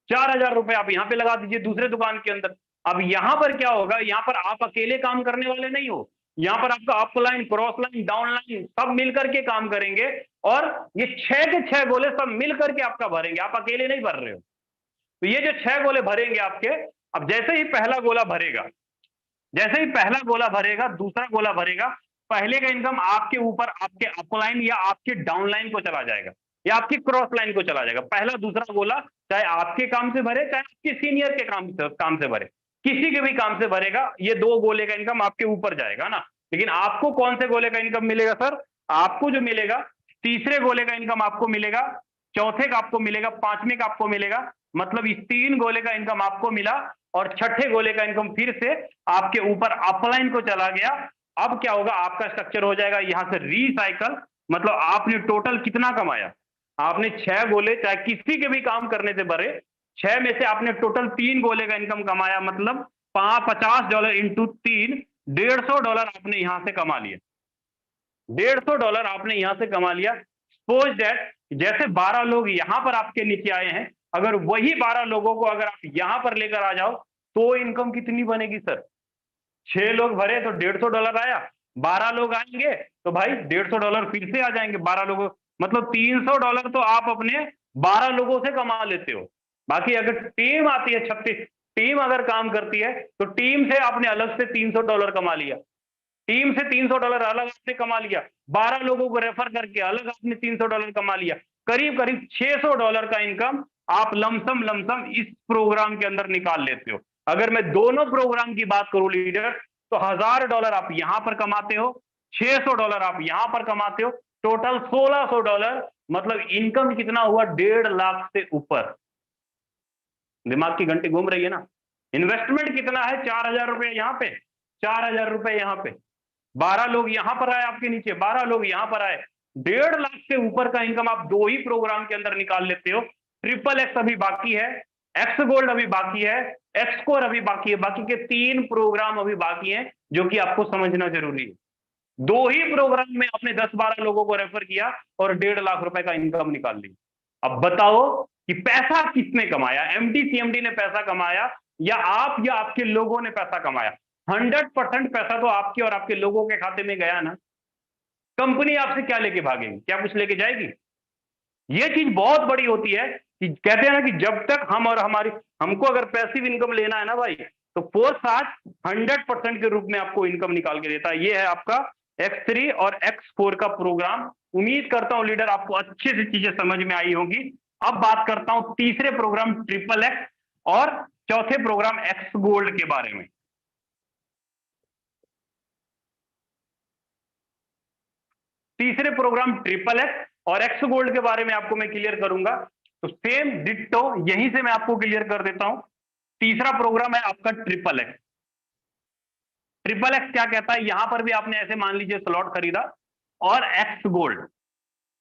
4,000 रुपए आप यहां पे लगा दीजिए दूसरे दुकान के अंदर। अब यहां पर क्या होगा? यहां पर आप अकेले काम करने वाले नहीं हो, यहां पर आपका upline, cross line, down line सब मिलकर के काम करेंगे और ये 6 के 6 गोले सब मिलकर के आपका भरेंगे, आप अकेले नहीं भर रहे हो। तो ये जो 6 गोले भरेंगे आपके, अब जैसे ही पहला गोला भरेगा, जैसे ही पहला गोला भरेगा, दूसरा गोला भरेगा, पहले का इनकम आपके ऊपर आपके अपलाइन या आपके डाउनलाइन को चला जाएगा या आपकी क्रॉस लाइन को चला जाएगा। पहला दूसरा गोला चाहे आपके काम से भरे, चाहे आपके सीनियर के काम से भरे, किसी के भी काम से भरेगा, ये 2 गोले का इनकम आपके ऊपर जाएगा ना। लेकिन आपको कौन से गोले का इनकम मिलेगा सर? आपको जो मिलेगा, तीसरे गोले का इनकम आपको मिलेगा, चौथे का आपको मिलेगा, पांचवें का आपको मिलेगा। मतलब इस 3 गोले का इनकम आपको मिला और छठे गोले का इनकम फिर से आपके ऊपर अपलाइन को चला गया। अब क्या होगा? आपका स्ट्रक्चर हो जाएगा यहां से रीसाइकल। मतलब आपने टोटल कितना कमाया? आपने 6 गोले, चाहे किसी के भी काम करने से भरे, 6 में से आपने टोटल 3 गोले का इनकम कमाया, मतलब $50 इंटू 3, $150 आपने यहां से कमा लिया। $150 आपने यहां से कमा लिया। सपोज दैट जैसे 12 लोग यहां पर आपके नीचे आए हैं, अगर वही 12 लोगों को अगर आप यहां पर लेकर आ जाओ तो इनकम कितनी बनेगी सर? 6 लोग भरे तो $150 आया, 12 लोग आएंगे तो भाई $150 फिर से आ जाएंगे 12 लोगों, मतलब $300 तो आप अपने 12 लोगों से कमा लेते हो। बाकी अगर टीम आती है 36, टीम अगर काम करती है तो टीम से आपने अलग से $300 कमा लिया, टीम से $300 अलग से कमा लिया, 12 लोगों को रेफर करके अलग आपने $300 कमा लिया। करीब करीब $600 का इनकम आप लमसम लमसम इस प्रोग्राम के अंदर निकाल लेते हो। अगर मैं दोनों प्रोग्राम की बात करूं लीडर, तो $1,000 आप यहां पर कमाते हो, $600 आप यहां पर कमाते हो, टोटल $1,600। मतलब इनकम कितना हुआ? 1.5 लाख से ऊपर। दिमाग की घंटी घूम रही है ना? इन्वेस्टमेंट कितना है? $4,000 यहां पे, 4,000 रुपए यहाँ पे, 12 लोग यहाँ पर आए आपके नीचे, 12 लोग यहाँ पर आए, 1.5 लाख से ऊपर का इनकम आप 2 ही प्रोग्राम के अंदर निकाल लेते हो। ट्रिपल एक्स अभी बाकी है, एक्स गोल्ड अभी बाकी है, एक्स कोर अभी बाकी है, बाकी के 3 प्रोग्राम अभी बाकी हैं जो कि आपको समझना जरूरी है। 2 ही प्रोग्राम में आपने 10-12 लोगों को रेफर किया और 1.5 लाख रुपए का इनकम निकाल ली। अब बताओ कि पैसा किसने कमाया? एमडी सीएमडी ने पैसा कमाया या आप या आपके लोगों ने पैसा कमाया? 100% पैसा तो आपके और आपके लोगों के खाते में गया ना। कंपनी आपसे क्या लेके भागेगी? क्या कुछ लेके जाएगी? ये चीज बहुत बड़ी होती है कि कहते हैं ना कि जब तक हम और हमारी हमको अगर पैसिव इनकम लेना है ना भाई, तो फोर्स 100% के रूप में आपको इनकम निकाल के देता है। ये है आपका X3 और X4 का प्रोग्राम। उम्मीद करता हूं लीडर आपको अच्छे से चीजें समझ में आई होंगी। अब बात करता हूं तीसरे प्रोग्राम ट्रिपल एक्स और चौथे प्रोग्राम एक्स गोल्ड के बारे में। तीसरे प्रोग्राम ट्रिपल एक्स और एक्स गोल्ड के बारे में आपको मैं क्लियर करूंगा, तो सेम डिट्टो यहीं से मैं आपको क्लियर कर देता हूं। तीसरा प्रोग्राम है आपका ट्रिपल एक्स। ट्रिपल एक्स क्या कहता है? यहां पर भी आपने ऐसे मान लीजिए स्लॉट खरीदा और एक्स गोल्ड,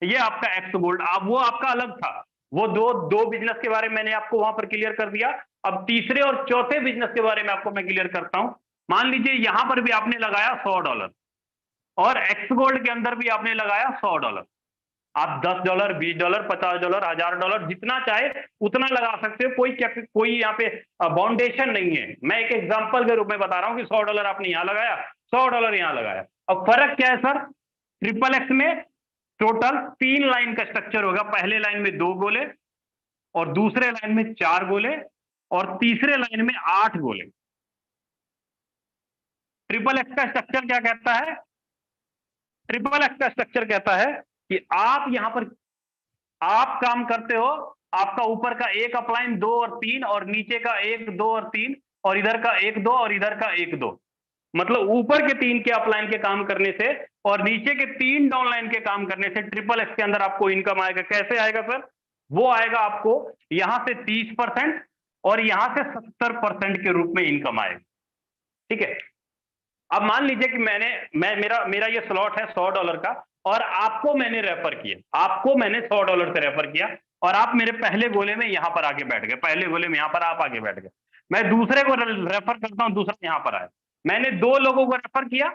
ये आपका एक्स गोल्ड, अब वो आपका अलग था। वो दो बिजनेस के बारे में मैंने आपको वहां पर क्लियर कर दिया। अब तीसरे और चौथे बिजनेस के बारे में आपको मैं क्लियर करता हूं। मान लीजिए यहां पर भी आपने लगाया $100 और एक्स गोल्ड के अंदर भी आपने लगाया $100। आप $10, $20, $50, $1000 जितना चाहे उतना लगा सकते हो। कोई यहाँ पे बाउंडेशन नहीं है। मैं एक एग्जांपल के रूप में बता रहा हूं कि $100 आपने यहां लगाया, $100 यहां लगाया। अब फर्क क्या है सर? ट्रिपल एक्स में टोटल 3 लाइन का स्ट्रक्चर होगा। पहले लाइन में 2 गोले और दूसरे लाइन में 4 गोले और तीसरे लाइन में 8 गोले। ट्रिपल एक्स का स्ट्रक्चर क्या कहता है? ट्रिपल एक्स का स्ट्रक्चर कहता है कि आप यहां पर आप काम करते हो, आपका ऊपर का एक अपलाइन 2 और 3 और नीचे का 1 2 और 3 और इधर का 1 2 और इधर का 1 2, मतलब ऊपर के 3 के अपलाइन के काम करने से और नीचे के 3 डाउनलाइन के काम करने से ट्रिपल एक्स के अंदर आपको इनकम आएगा। कैसे आएगा सर? वो आएगा आपको यहां से 30% और यहां से 70% के रूप में इनकम आएगा। ठीक है। अब मान लीजिए कि मेरा ये स्लॉट है $100 का और आपको मैंने रेफर किया, आपको मैंने $100 से रेफर किया और आप मेरे पहले गोले में यहां पर आके बैठ गए, पहले गोले में यहां पर आप आके बैठ गए। मैं दूसरे को रेफर करता हूं, दूसरा यहां पर आया। मैंने 2 लोगों को रेफर किया,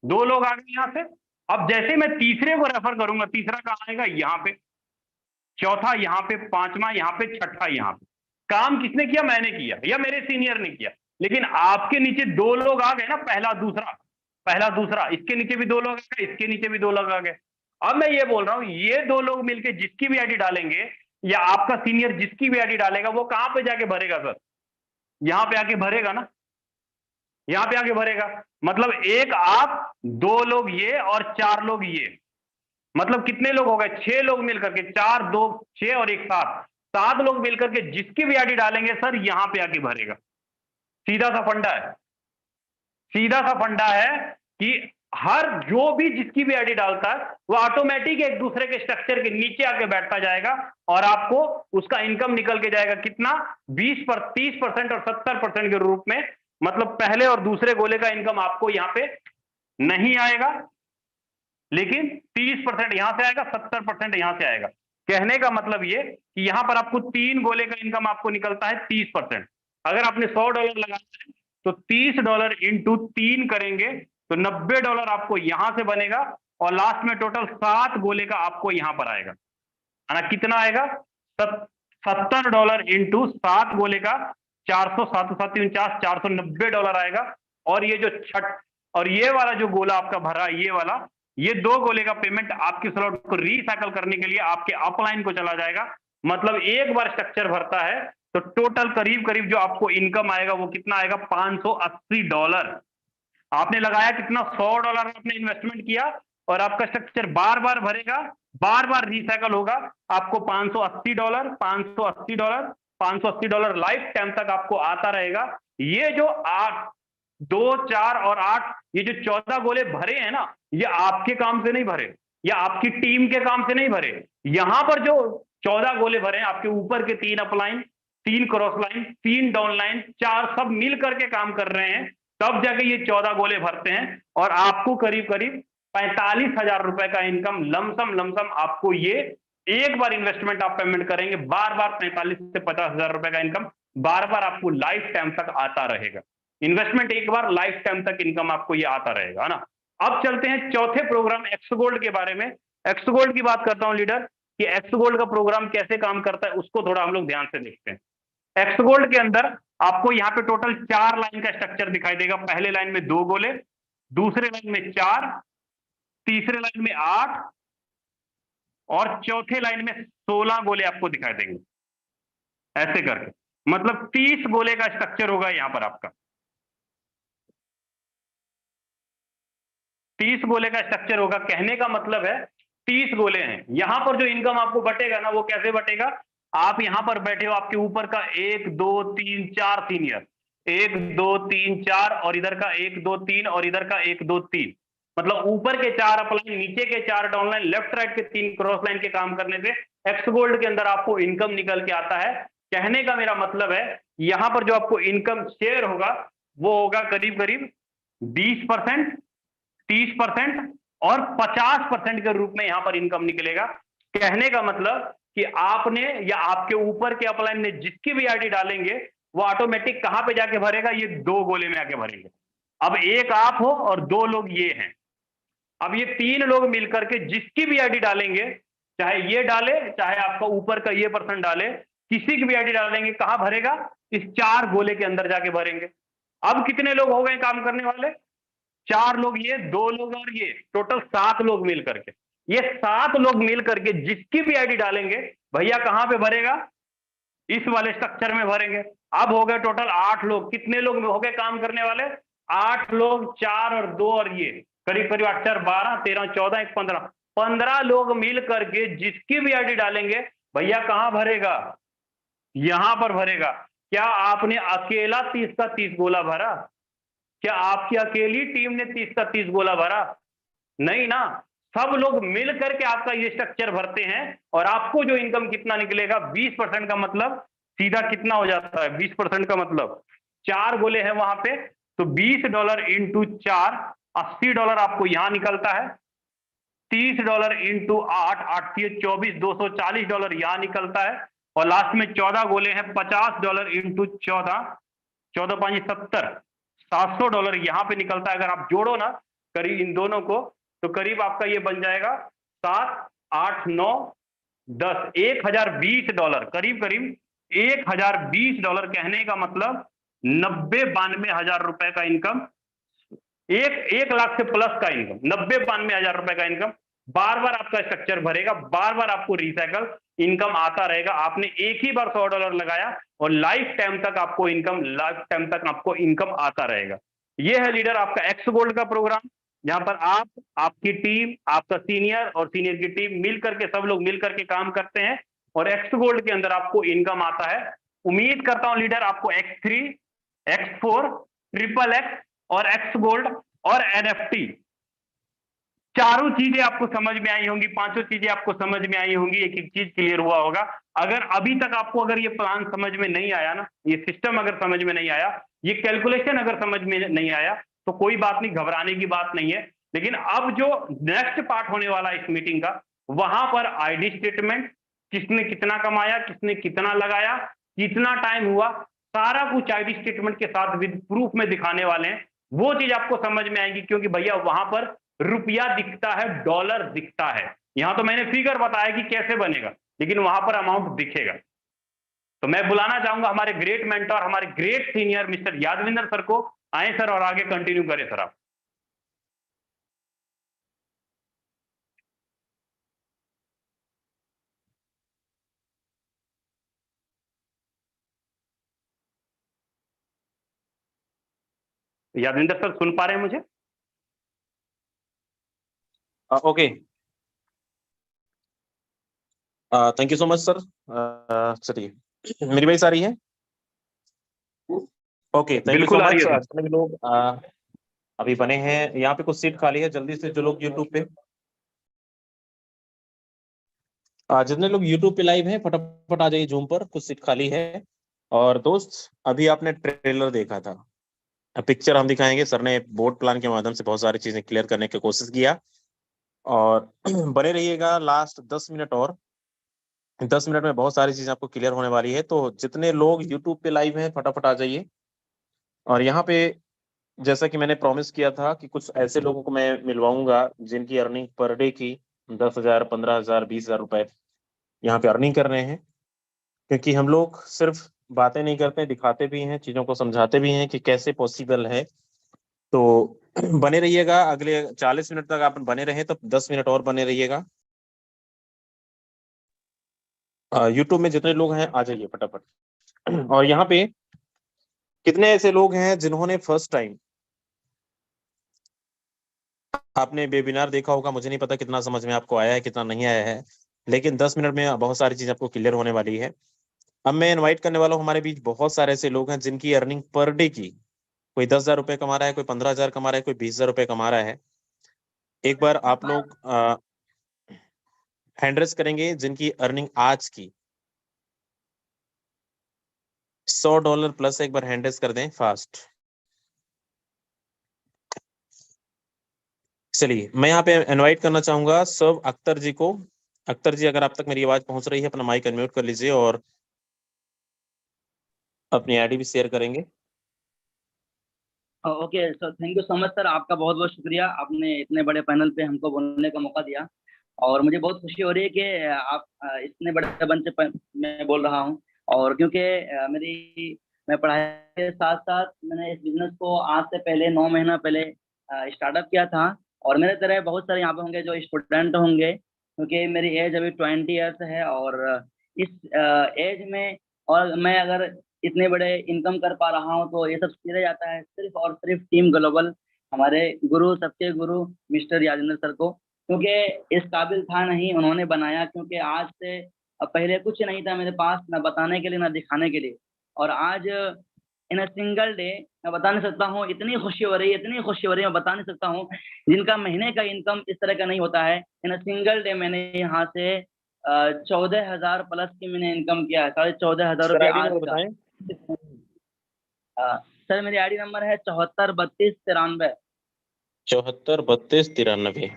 2 लोग आ गए यहां से। अब जैसे मैं तीसरे को रेफर करूंगा, तीसरा कहां आएगा? यहां पे, चौथा यहां पे, पांचवा यहां पे, छठा यहां पे। काम किसने किया? मैंने किया या मेरे सीनियर ने किया। लेकिन आपके नीचे 2 लोग आ गए ना, पहला दूसरा, पहला दूसरा, इसके नीचे भी 2 लोग आ गए, इसके नीचे भी 2 लोग आ गए। अब मैं ये बोल रहा हूं, ये 2 लोग मिलकर जिसकी भी आईडी डालेंगे या आपका सीनियर जिसकी भी आईडी डालेगा, वो कहां पे जाके भरेगा सर? यहां पे आके भरेगा ना, यहां पे आके भरेगा। मतलब एक आप, 2 लोग ये और 4 लोग ये, मतलब कितने लोग हो गए? 6 लोग मिलकर के, 4 2 6 और 1 7, 7 लोग मिलकर के जिसकी भी आईडी डालेंगे सर यहां पे आके भरेगा। सीधा सा फंडा है, सीधा सा फंडा है कि हर जो भी जिसकी भी आईडी डालता है वो ऑटोमेटिक एक दूसरे के स्ट्रक्चर के नीचे आके बैठता जाएगा और आपको उसका इनकम निकल के जाएगा कितना? 30% और 70% के रूप में। मतलब पहले और दूसरे गोले का इनकम आपको यहां पे नहीं आएगा, लेकिन 30% यहां से आएगा, 70% यहां से आएगा। कहने का मतलब ये कि यहां पर आपको 3 गोले का इनकम आपको निकलता है 30%। अगर आपने $100 लगाया है तो $30 इंटू 3 करेंगे तो $90 आपको यहां से बनेगा और लास्ट में टोटल 7 गोले का आपको यहां पर आएगा। है ना? कितना आएगा? $70 इंटू 7 गोले का 400 7 7 49 $490 आएगा। और ये जो और ये वाला जो गोला आपका भरा, ये वाला, ये 2 गोले का पेमेंट आपके स्लॉट को रीसाइकल करने के लिए आपके अपलाइन को चला जाएगा। मतलब एक बार स्ट्रक्चर भरता है तो टोटल करीब करीब जो आपको इनकम आएगा वो कितना आएगा? $580। आपने लगाया कितना? $100 आपने इन्वेस्टमेंट किया और आपका स्ट्रक्चर बार बार भरेगा, बार बार रिसाइकल होगा। आपको $580 $580 $580 लाइफ टाइम तक आपको आता रहेगा। ये जो 8 2 4 और 8, ये जो 14 गोले भरे हैं ना, ये आपके काम से नहीं भरे या आपकी टीम के काम से नहीं भरे। यहां पर जो 14 गोले भरे हैं, आपके ऊपर के 3 upline, 3 cross line, 3 down line, 4 सब मिल करके काम कर रहे हैं। तब जाके ये 14 गोले भरते हैं और आपको करीब करीब 45,000 रुपए का इनकम लमसम आपको ये एक बार इन्वेस्टमेंट आप पेमेंट करेंगे, बार बार 45 से 50,000 रुपए का इनकम बार बार आपको लाइफ टाइम तक आता रहेगा। इन्वेस्टमेंट एक बार, लाइफ टाइम तक इनकम आपको ये आता रहेगा, है ना। अब चलते हैं चौथे प्रोग्राम एक्स गोल्ड के बारे में। एक्स गोल्ड की बात करता हूं लीडर, कि एक्स गोल्ड का प्रोग्राम कैसे काम करता है उसको थोड़ा हम लोग ध्यान से देखते हैं। एक्स गोल्ड के अंदर आपको यहाँ पे टोटल 4 लाइन का स्ट्रक्चर दिखाई देगा। पहले लाइन में 2 गोले, दूसरे लाइन में 4, तीसरे लाइन में 8 और चौथे लाइन में 16 गोले आपको दिखाई देंगे, ऐसे करके। मतलब 30 गोले का स्ट्रक्चर होगा यहां पर आपका। 30 गोले का स्ट्रक्चर होगा, कहने का मतलब है 30 गोले हैं। यहां पर जो इनकम आपको बटेगा ना, वो कैसे बटेगा? आप यहां पर बैठे हो, आपके ऊपर का 1 2 3 4 सीनियर, 1 2 3 4 और इधर का 1 2 3 और इधर का 1 2 3, मतलब ऊपर के 4 अपलाइन, नीचे के 4 डाउनलाइन, लेफ्ट राइट के 3 क्रॉस लाइन के काम करने से एक्स गोल्ड के अंदर आपको इनकम निकल के आता है। कहने का मेरा मतलब है, यहां पर जो आपको इनकम शेयर होगा वो होगा करीब करीब 20%, 30% और 50% के रूप में यहां पर इनकम निकलेगा। कहने का मतलब कि आपने या आपके ऊपर के अपलाइन ने जिसकी भी आईडी डालेंगे, वो ऑटोमेटिक कहां पे जाके भरेगा? ये 2 गोले में आके भरेंगे। अब एक आप हो और 2 लोग ये हैं। अब ये 3 लोग मिलकर के जिसकी भी आईडी डालेंगे, चाहे ये डाले चाहे आपका ऊपर का ये पर्सन डाले, किसी की भी आईडी डालेंगे, कहां भरेगा? इस 4 गोले के अंदर जाके भरेंगे। अब कितने लोग हो गए काम करने वाले? 4 लोग ये, 2 लोग और ये, टोटल 7 लोग मिल करके। ये 7 लोग मिल करके जिसकी भी आईडी डालेंगे, भैया कहां पे भरेगा? इस वाले स्ट्रक्चर में भरेंगे। अब हो गए टोटल 8 लोग। कितने लोग हो गए काम करने वाले? 8 लोग, 4 और 2 और ये, करीब करीब 8 4 12 13 14 1 15, 15 लोग मिल करके जिसकी भी आईडी डालेंगे, भैया कहां भरेगा? यहां पर भरेगा। क्या आपने अकेला 30 का 30 गोला भरा? क्या आपकी अकेली टीम ने 30 का 30 गोला भरा? नहीं ना। सब लोग मिल करके आपका ये स्ट्रक्चर भरते हैं और आपको जो इनकम कितना निकलेगा? 20% का मतलब सीधा कितना हो जाता है? 20% का मतलब 4 गोले हैं वहां पे, तो $20 इंटू 4, $80 आपको यहां निकलता है। $30 इंटू 8, 8 24, $240 यहां निकलता है। और लास्ट में 14 गोले हैं, $50 इंटू 14, 14 5 70, $700 यहां पे निकलता है। अगर आप जोड़ो ना करीब इन दोनों को, तो करीब आपका ये बन जाएगा 7 8 9 10, $1020, करीब करीब $1020। कहने का मतलब 90-92 हजार रुपए का इनकम, 1 लाख से प्लस का इनकम, 90-92 हजार रुपए का इनकम। बार बार आपका स्ट्रक्चर भरेगा, बार बार आपको रिसाइकल इनकम आता रहेगा। आपने एक ही बार $100 लगाया और लाइफ टाइम तक आपको इनकम आता रहेगा। ये है लीडर आपका एक्स गोल्ड का प्रोग्राम, जहां पर आप, आपकी टीम, आपका सीनियर और सीनियर की टीम मिल करके, सब लोग मिल करके काम करते हैं और एक्स गोल्ड के अंदर आपको इनकम आता है। उम्मीद करता हूं लीडर आपको X3, X4, XXX और एक्स गोल्ड और एनएफटी चारों चीजें आपको समझ में आई होंगी, पांचों चीजें आपको समझ में आई होंगी, एक एक चीज क्लियर हुआ होगा। अगर अभी तक आपको अगर ये प्लान समझ में नहीं आया ना, ये सिस्टम अगर समझ में नहीं आया, ये कैलकुलेशन अगर समझ में नहीं आया, तो कोई बात नहीं, घबराने की बात नहीं है। लेकिन अब जो नेक्स्ट पार्ट होने वाला है इस मीटिंग का, वहां पर आईडी स्टेटमेंट, किसने कितना कमाया, किसने कितना लगाया, कितना टाइम हुआ, सारा कुछ आईडी स्टेटमेंट के साथ विद प्रूफ में दिखाने वाले हैं। वो चीज आपको समझ में आएगी, क्योंकि भैया वहां पर रुपया दिखता है, डॉलर दिखता है। यहां तो मैंने फिगर बताया कि कैसे बनेगा, लेकिन वहां पर अमाउंट दिखेगा। तो मैं बुलाना चाहूंगा हमारे ग्रेट मेंटर, हमारे great senior mister Yadvinder sir को। आए सर और आगे कंटिन्यू करें सर आप। यादविंदर सर सुन पा रहे हैं मुझे? Okay, thank you so much sir. चलिए, मेरी वॉइस आ रही है? Okay, thank you so much. जितने भी लोग अभी बने हैं, यहाँ पे कुछ सीट खाली है, जल्दी से जो लोग यूट्यूब पे जितने लोग यूट्यूब पे लाइव हैं, फटाफट आ जाइए जूम पर, कुछ सीट खाली है। और दोस्त, अभी आपने ट्रेलर देखा था, पिक्चर हम दिखाएंगे। सर ने बोर्ड प्लान के माध्यम से बहुत सारी चीजें क्लियर करने की कोशिश किया, और बने रहिएगा लास्ट 10 मिनट और। 10 मिनट में बहुत सारी चीजें आपको क्लियर होने वाली है। तो जितने लोग यूट्यूब पे लाइव हैं फटाफट आ जाइए। और यहाँ पे जैसा कि मैंने प्रॉमिस किया था कि कुछ ऐसे लोगों को मैं मिलवाऊंगा जिनकी अर्निंग पर डे की 10,000, 15,000, 20,000 रुपए यहाँ पे अर्निंग कर रहे हैं। क्योंकि हम लोग सिर्फ बातें नहीं करते, दिखाते भी हैं, चीजों को समझाते भी हैं कि कैसे पॉसिबल है। तो बने रहिएगा, अगले 40 मिनट तक आप बने रहे तो 10 मिनट और बने रहिएगा। यूट्यूब में जितने लोग हैं आ जाइए फटाफट। और यहाँ पे कितने ऐसे लोग हैं जिन्होंने फर्स्ट टाइम आपने वेबिनार देखा होगा, मुझे नहीं पता कितना समझ में आपको आया है कितना नहीं आया है, लेकिन 10 मिनट में बहुत सारी चीज आपको क्लियर होने वाली है। अब मैं इनवाइट करने वाला हूँ, हमारे बीच बहुत सारे ऐसे लोग हैं जिनकी अर्निंग पर डे की, कोई 10,000 रुपए कमा रहा है, कोई 15,000 कमा रहा है, कोई 20,000 रुपए कमा रहा है। एक बार आप लोग हैंड रेस करेंगे जिनकी अर्निंग आज की $100 प्लस, एक बार हैंड रेस कर दें फास्ट। चलिए, मैं यहाँ पे इनवाइट करना चाहूंगा सब अख्तर जी को। अख्तर जी, अगर आप तक मेरी आवाज पहुंच रही है, अपना माइक अनम्यूट कर लीजिए और अपनी आईडी भी शेयर करेंगे। Okay sir, thank you so much sir, आपका बहुत बहुत शुक्रिया, आपने इतने बड़े पैनल पे हमको बोलने का मौका दिया। और मुझे बहुत खुशी हो रही है कि आप इतने बड़े मंच पे मैं बोल रहा हूँ। और क्योंकि मैं पढ़ाई के साथ साथ मैंने इस बिजनेस को आज से पहले 9 महीना पहले स्टार्टअप किया था। और मेरे तरह बहुत सारे यहाँ पे होंगे जो स्टूडेंट होंगे, क्योंकि मेरी एज अभी 20 ईयर्स है। और इस एज में और मैं अगर इतने बड़े इनकम कर पा रहा हूँ तो ये सब सीधा जाता है सिर्फ और सिर्फ टीम ग्लोबल, हमारे गुरु, सबके गुरु मिस्टर याजेंद्र सर को। क्योंकि इस काबिल था नहीं, उन्होंने बनाया। क्योंकि आज से पहले कुछ नहीं था मेरे पास, ना बताने के लिए ना दिखाने के लिए। और आज इन अ सिंगल डे मैं बता नहीं सकता हूँ, इतनी खुशी हो रही है, इतनी खुशी हो रही है, मैं बता नहीं सकता हूँ। जिनका महीने का इनकम इस तरह का नहीं होता है, इन अ सिंगल डे मैंने यहाँ से 14,000 प्लस की मैंने इनकम किया है, 14,500 रुपये आज का। बताएं। सर मेरी आईडी नंबर है 743293। 743293।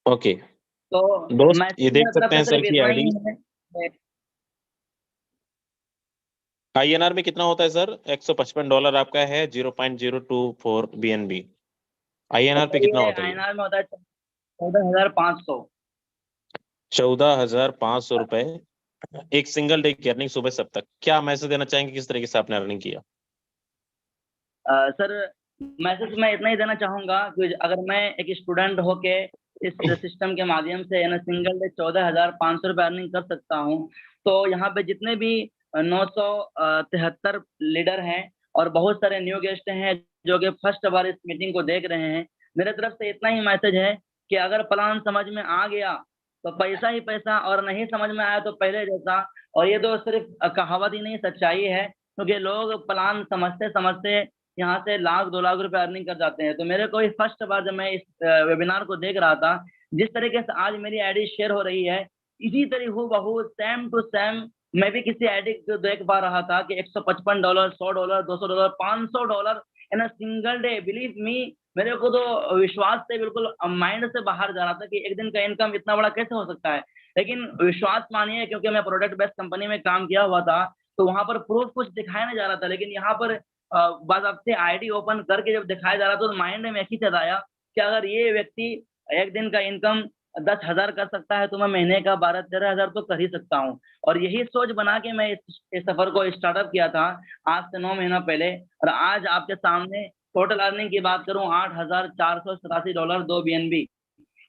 ओके तो दोस्त, ये मैसेज देख मेरा तरफ सकते से हैं सर सिर्फ की इतना आईडी। ही है। INR में कितना होता है सर? $155 आपका है, 0.024 BNB। INR पे कितना ये होता है? INR में होता है 14,500। 14,500 रुपए एक सिंगल डे की अर्निंग सुबह सब तक। क्या मैसेज देना चाहेंगे, किस तरीके से आपने अर्निंग किया? सर मैसेज मैं इतना ही देना चाहूंगा कि अगर मैं एक स्टूडेंट होके इस सिस्टम के माध्यम से सिंगल डे 14,500 रुपये अर्निंग कर सकता हूँ, तो यहाँ पे जितने भी 973 लीडर हैं और बहुत सारे न्यू गेस्ट हैं जो कि फर्स्ट बार इस मीटिंग को देख रहे हैं, मेरे तरफ से इतना ही मैसेज है कि अगर प्लान समझ में आ गया तो पैसा ही पैसा, और नहीं समझ में आया तो पहले जैसा। और ये तो सिर्फ कहावत ही नहीं, सच्चाई है। क्योंकि लोग प्लान समझते समझते यहाँ से लाख 2 लाख रुपए अर्निंग कर जाते हैं। तो मेरे को फर्स्ट बार जब मैं इस वेबिनार को देख रहा था, जिस तरीके से आज मेरी आईडी शेयर हो रही है, इसी तरह हूबहू सेम टू सेम मैं भी किसी आईडी को देख पा रहा था कि $155, $100, $200, $500 इन a single day. Believe me, मेरे को तो विश्वास से बिल्कुल माइंड से बाहर जा रहा था कि एक दिन का इनकम इतना बड़ा कैसे हो सकता है। लेकिन विश्वास मानिए, क्योंकि मैं प्रोडक्ट बेस्ड कंपनी में काम किया हुआ था, तो वहां पर प्रूफ कुछ दिखाया नहीं जा रहा था। लेकिन यहाँ पर बस आपसे आईडी ओपन करके जब दिखाया जा रहा था तो माइंड में एक ही चल आया कि अगर ये व्यक्ति एक दिन का इनकम 10,000 कर सकता है तो मैं महीने का 12-13 हज़ार तो कर ही सकता हूँ। और यही सोच बना के मैं इस सफर को स्टार्टअप किया था आज से 9 महीना पहले। और आज आपके सामने टोटल अर्निंग की बात करूं, $8,487 2 BNB,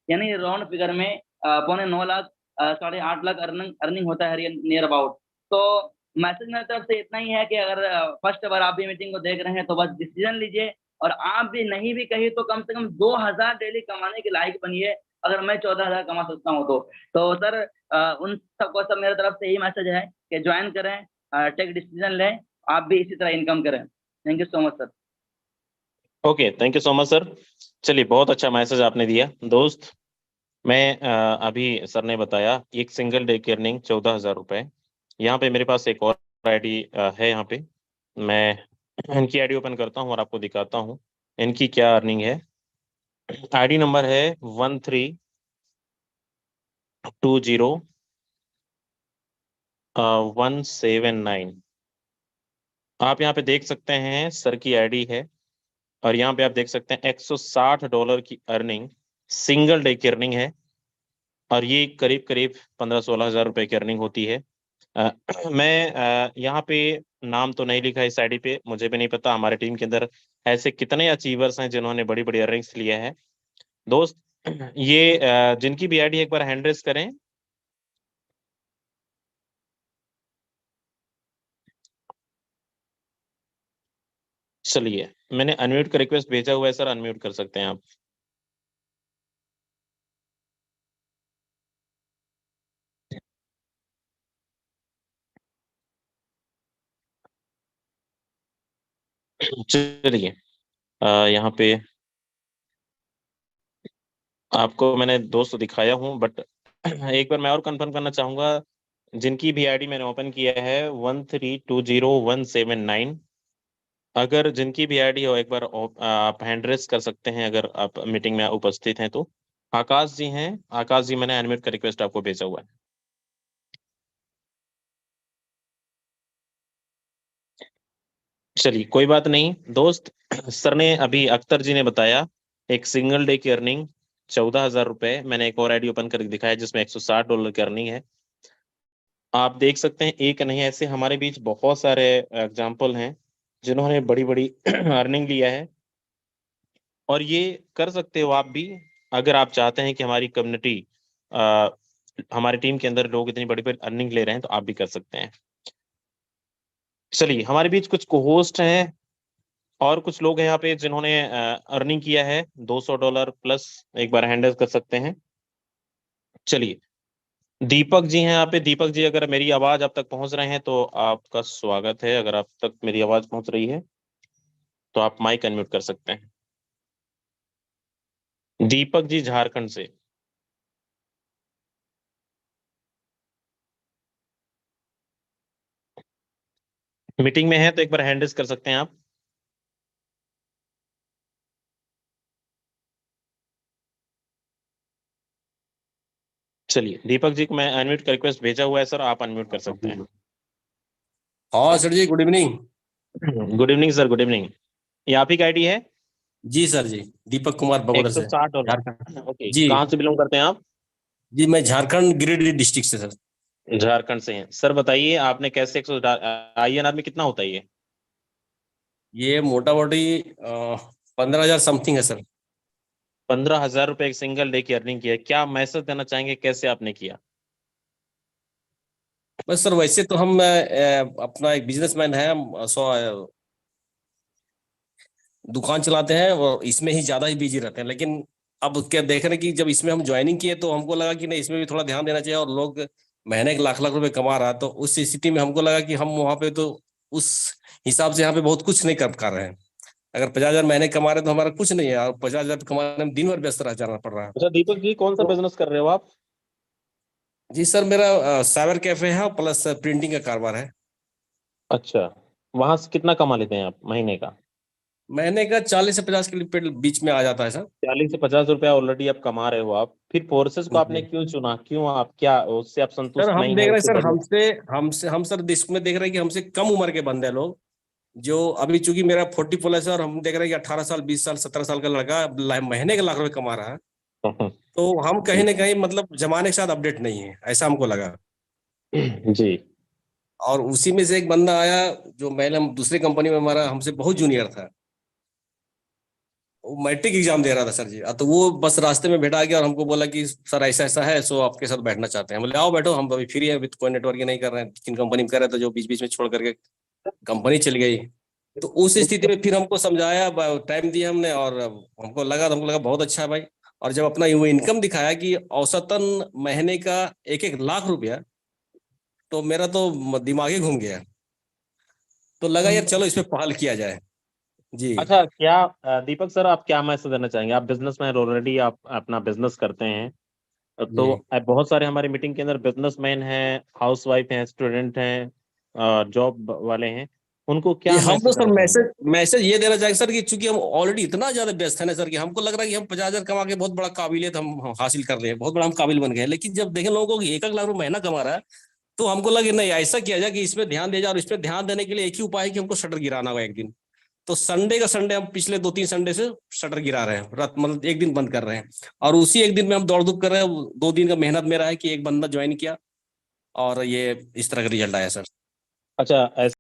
यानी राउंड फिगर में 8.25 लाख 8.5 लाख अर्निंग होता है नियर अबाउट। तो मैसेज मेरी तरफ से इतना ही है कि अगर फर्स्ट बार आप भी मीटिंग को देख रहे हैं तो बस डिसीजन लीजिए। और आप भी नहीं भी कही तो कम से कम 2,000 डेली कमाने के लायक बनिए, अगर मैं 14,000 कमा सकता हूँ तो सर उन सबको सब मेरे तरफ से यही मैसेज है कि ज्वाइन करें, टेक डिसीजन लें, आप भी इसी तरह इनकम करें। Thank you so much sir. Okay, thank you so much sir. चलिए, बहुत अच्छा मैसेज आपने दिया दोस्त। मैं अभी सर ने बताया एक सिंगल डे की अर्निंग 14,000 रुपए। यहाँ पे मेरे पास एक और आईडी है यहाँ पे मैं इनकी आईडी ओपन करता हूँ और आपको दिखाता हूँ इनकी क्या अर्निंग है। आईडी नंबर है 1320 179। आप यहाँ पे देख सकते हैं सर की आईडी है, और यहाँ पे आप देख सकते हैं $160 की अर्निंग, सिंगल डे की अर्निंग है, और ये करीब करीब 15-16 हजार रुपए की अर्निंग होती है। अ, मैं यहाँ पे नाम तो नहीं लिखा इस आईडी पे, मुझे भी नहीं पता हमारे टीम के अंदर ऐसे कितने अचीवर्स हैं जिन्होंने बड़ी बड़ी अर्निंग्स लिया है। दोस्त ये जिनकी भी आईडी एक बार हैंड रेस करें। चलिए, मैंने अनम्यूट का रिक्वेस्ट भेजा हुआ है सर, अनम्यूट कर सकते हैं आप। चलिए, यहाँ पे आपको मैंने दोस्त दिखाया हूँ, बट एक बार मैं और कंफर्म करना चाहूंगा, जिनकी भी आईडी मैंने ओपन किया है 1320 179। अगर जिनकी भी आईडी हो एक बार आप हैंड रेस कर सकते हैं, अगर आप मीटिंग में उपस्थित हैं तो। आकाश जी हैं, आकाश जी मैंने अनम्यूट का रिक्वेस्ट आपको भेजा हुआ है। चलिए, कोई बात नहीं दोस्त। सर ने अभी अख्तर जी ने बताया एक सिंगल डे की अर्निंग 14,000 रुपए। मैंने एक और आईडी ओपन करके दिखाया जिसमें $160 की अर्निंग है। आप देख सकते हैं एक नहीं, ऐसे हमारे बीच बहुत सारे एग्जाम्पल हैं जिन्होंने बड़ी बड़ी अर्निंग लिया है, और ये कर सकते हो आप भी। अगर आप चाहते हैं कि हमारी कम्युनिटी, हमारी टीम के अंदर लोग इतनी बड़ी बड़ी अर्निंग ले रहे हैं, तो आप भी कर सकते हैं। चलिए, हमारे बीच कुछ को होस्ट हैं और कुछ लोग हैं यहाँ पे जिन्होंने अर्निंग किया है $200 प्लस। एक बार हैंडल कर सकते हैं। चलिए, दीपक जी हैं यहाँ पे। दीपक जी, अगर मेरी आवाज आप तक पहुंच रहे हैं तो आपका स्वागत है। अगर आप तक मेरी आवाज पहुंच रही है तो आप माइक अनम्यूट कर सकते हैं। दीपक जी झारखंड से। मीटिंग में है तो एक बार हैंड रेज़ कर सकते हैं आप। चलिए, दीपक जी को मैं अनम्यूट का रिक्वेस्ट भेजा हुआ है सर, आप अनम्यूट कर सकते हैं। हाँ सर जी, good evening. Good evening sir, good evening. ये आप ही का आईडी है? जी सर जी, दीपक कुमार बगोदर से, $160। झारखंड। ओके, जी कहाँ से बिलोंग करते हैं आप? जी, मैं झारखंड गिरिडीह डिस्ट्रिक्ट से सर। झारखंड से हैं सर। बताइए आपने कैसे 100 INR में कितना होता है ये मोटा मोटी 15,000 समथिंग है सर। 15,000 रुपए एक सिंगल डे की अर्निंग की है। क्या मैसेज देना चाहेंगे, कैसे आपने किया? बस सर, वैसे तो हम अपना एक बिजनेसमैन है, हम दुकान चलाते हैं और इसमें ही ज्यादा ही बिजी रहते हैं। लेकिन अब क्या देख रहे हैं कि जब इसमें हम ज्वाइनिंग किए तो हमको लगा कि नहीं, इसमें भी थोड़ा ध्यान देना चाहिए, और लोग महीने के लाख लाख रुपए कमा रहा है, तो उस स्थिति में हमको लगा कि हम वहां पे तो उस हिसाब से यहाँ पे बहुत कुछ नहीं कर पा रहे हैं। अगर 50,000 महीने कमा रहे हैं तो हमारा कुछ नहीं है, और 50,000 कमाने में दिन भर व्यस्त रह जाना पड़ रहा है। अच्छा दीपक जी, कौन सा तो बिजनेस कर रहे हो आप? जी सर, मेरा साइबर कैफे है प्लस प्रिंटिंग का कारोबार है। अच्छा, वहां से कितना कमा लेते हैं आप महीने का? महीने का 40 से 50 के बीच में आ जाता है सर। 40 से 50 रुपया ऑलरेडी आप कमा रहे हो। आप फिर फोर्सेस को आपने जी क्यों चुना? क्यों, आप क्या उससे आप सर, संतुष्ट हम नहीं देख है, रहे हैं उससे सर, बढ़िया? हम सर देश में देख रहे हैं कि हमसे कम उम्र के बंदे लोग, जो अभी चूंकि मेरा 40 प्लस है, और हम देख रहे हैं कि 18 साल 20 साल 17 साल का लड़का महीने के लाख रुपए कमा रहा है। तो हम कहीं ना कहीं मतलब जमाने के साथ अपडेट नहीं है, ऐसा हमको लगा। जी। और उसी में से एक बंदा आया जो पहले हम दूसरी कंपनी में, हमारा हमसे बहुत जूनियर था। वो मैट्रिक एग्जाम दे रहा था सर जी। तो वो बस रास्ते में बैठा गया और हमको बोला कि सर ऐसा ऐसा है, सो आपके साथ बैठना चाहते हैं। बोले आओ बैठो, हम अभी फ्री है, कोई नेटवर्क नहीं कर रहे हैं, किन कंपनी में कर रहे हैं, तो जो बीच बीच में छोड़ करके कंपनी चल गई। तो उस स्थिति में फिर हमको समझाया, टाइम दिया हमने, और हमको लगा बहुत अच्छा है भाई। और जब अपना वो इनकम दिखाया कि औसतन महीने का 1-1 लाख रुपया, तो मेरा तो दिमाग ही घूम गया। तो लगा यार चलो इस पे पहल किया जाए। जी अच्छा, क्या दीपक सर, आप क्या मैसेज देना चाहेंगे? आप बिजनेसमैन ऑलरेडी, आप अपना बिजनेस करते हैं, तो जी बहुत सारे हमारी मीटिंग के अंदर बिजनेसमैन हैं, हाउसवाइफ हैं, स्टूडेंट हैं, जॉब वाले हैं। उनको क्या ये हम तो मैसेज सर देना चाहेंगे? मैसेज ये देना चाहेंगे सर कि चूंकि हम ऑलरेडी इतना ज्यादा व्यस्त है ना सर कि हमको लग रहा है कि हम 50,000 कमा के बहुत बड़ा काबिलियत हम हासिल कर रहे हैं, बहुत बड़ा हम काबिल बन गए हैं। लेकिन जब देखें लोगों को 1-1 लाख रुपए महीना कमा रहा है, तो हमको लगे नहीं ऐसा किया जाए कि इसमें ध्यान दिया जाए। और इसमें ध्यान देने के लिए एक ही उपाय है कि हमको शटर गिराना होगा एक दिन। तो संडे का संडे हम पिछले 2-3 संडे से शटर गिरा रहे हैं, रात मतलब एक दिन बंद कर रहे हैं, और उसी एक दिन में हम दौड़ धूप कर रहे हैं। 2 दिन का मेहनत मेरा है कि एक बंदा ज्वाइन किया और ये इस तरह का रिजल्ट आया सर। अच्छा, ऐसा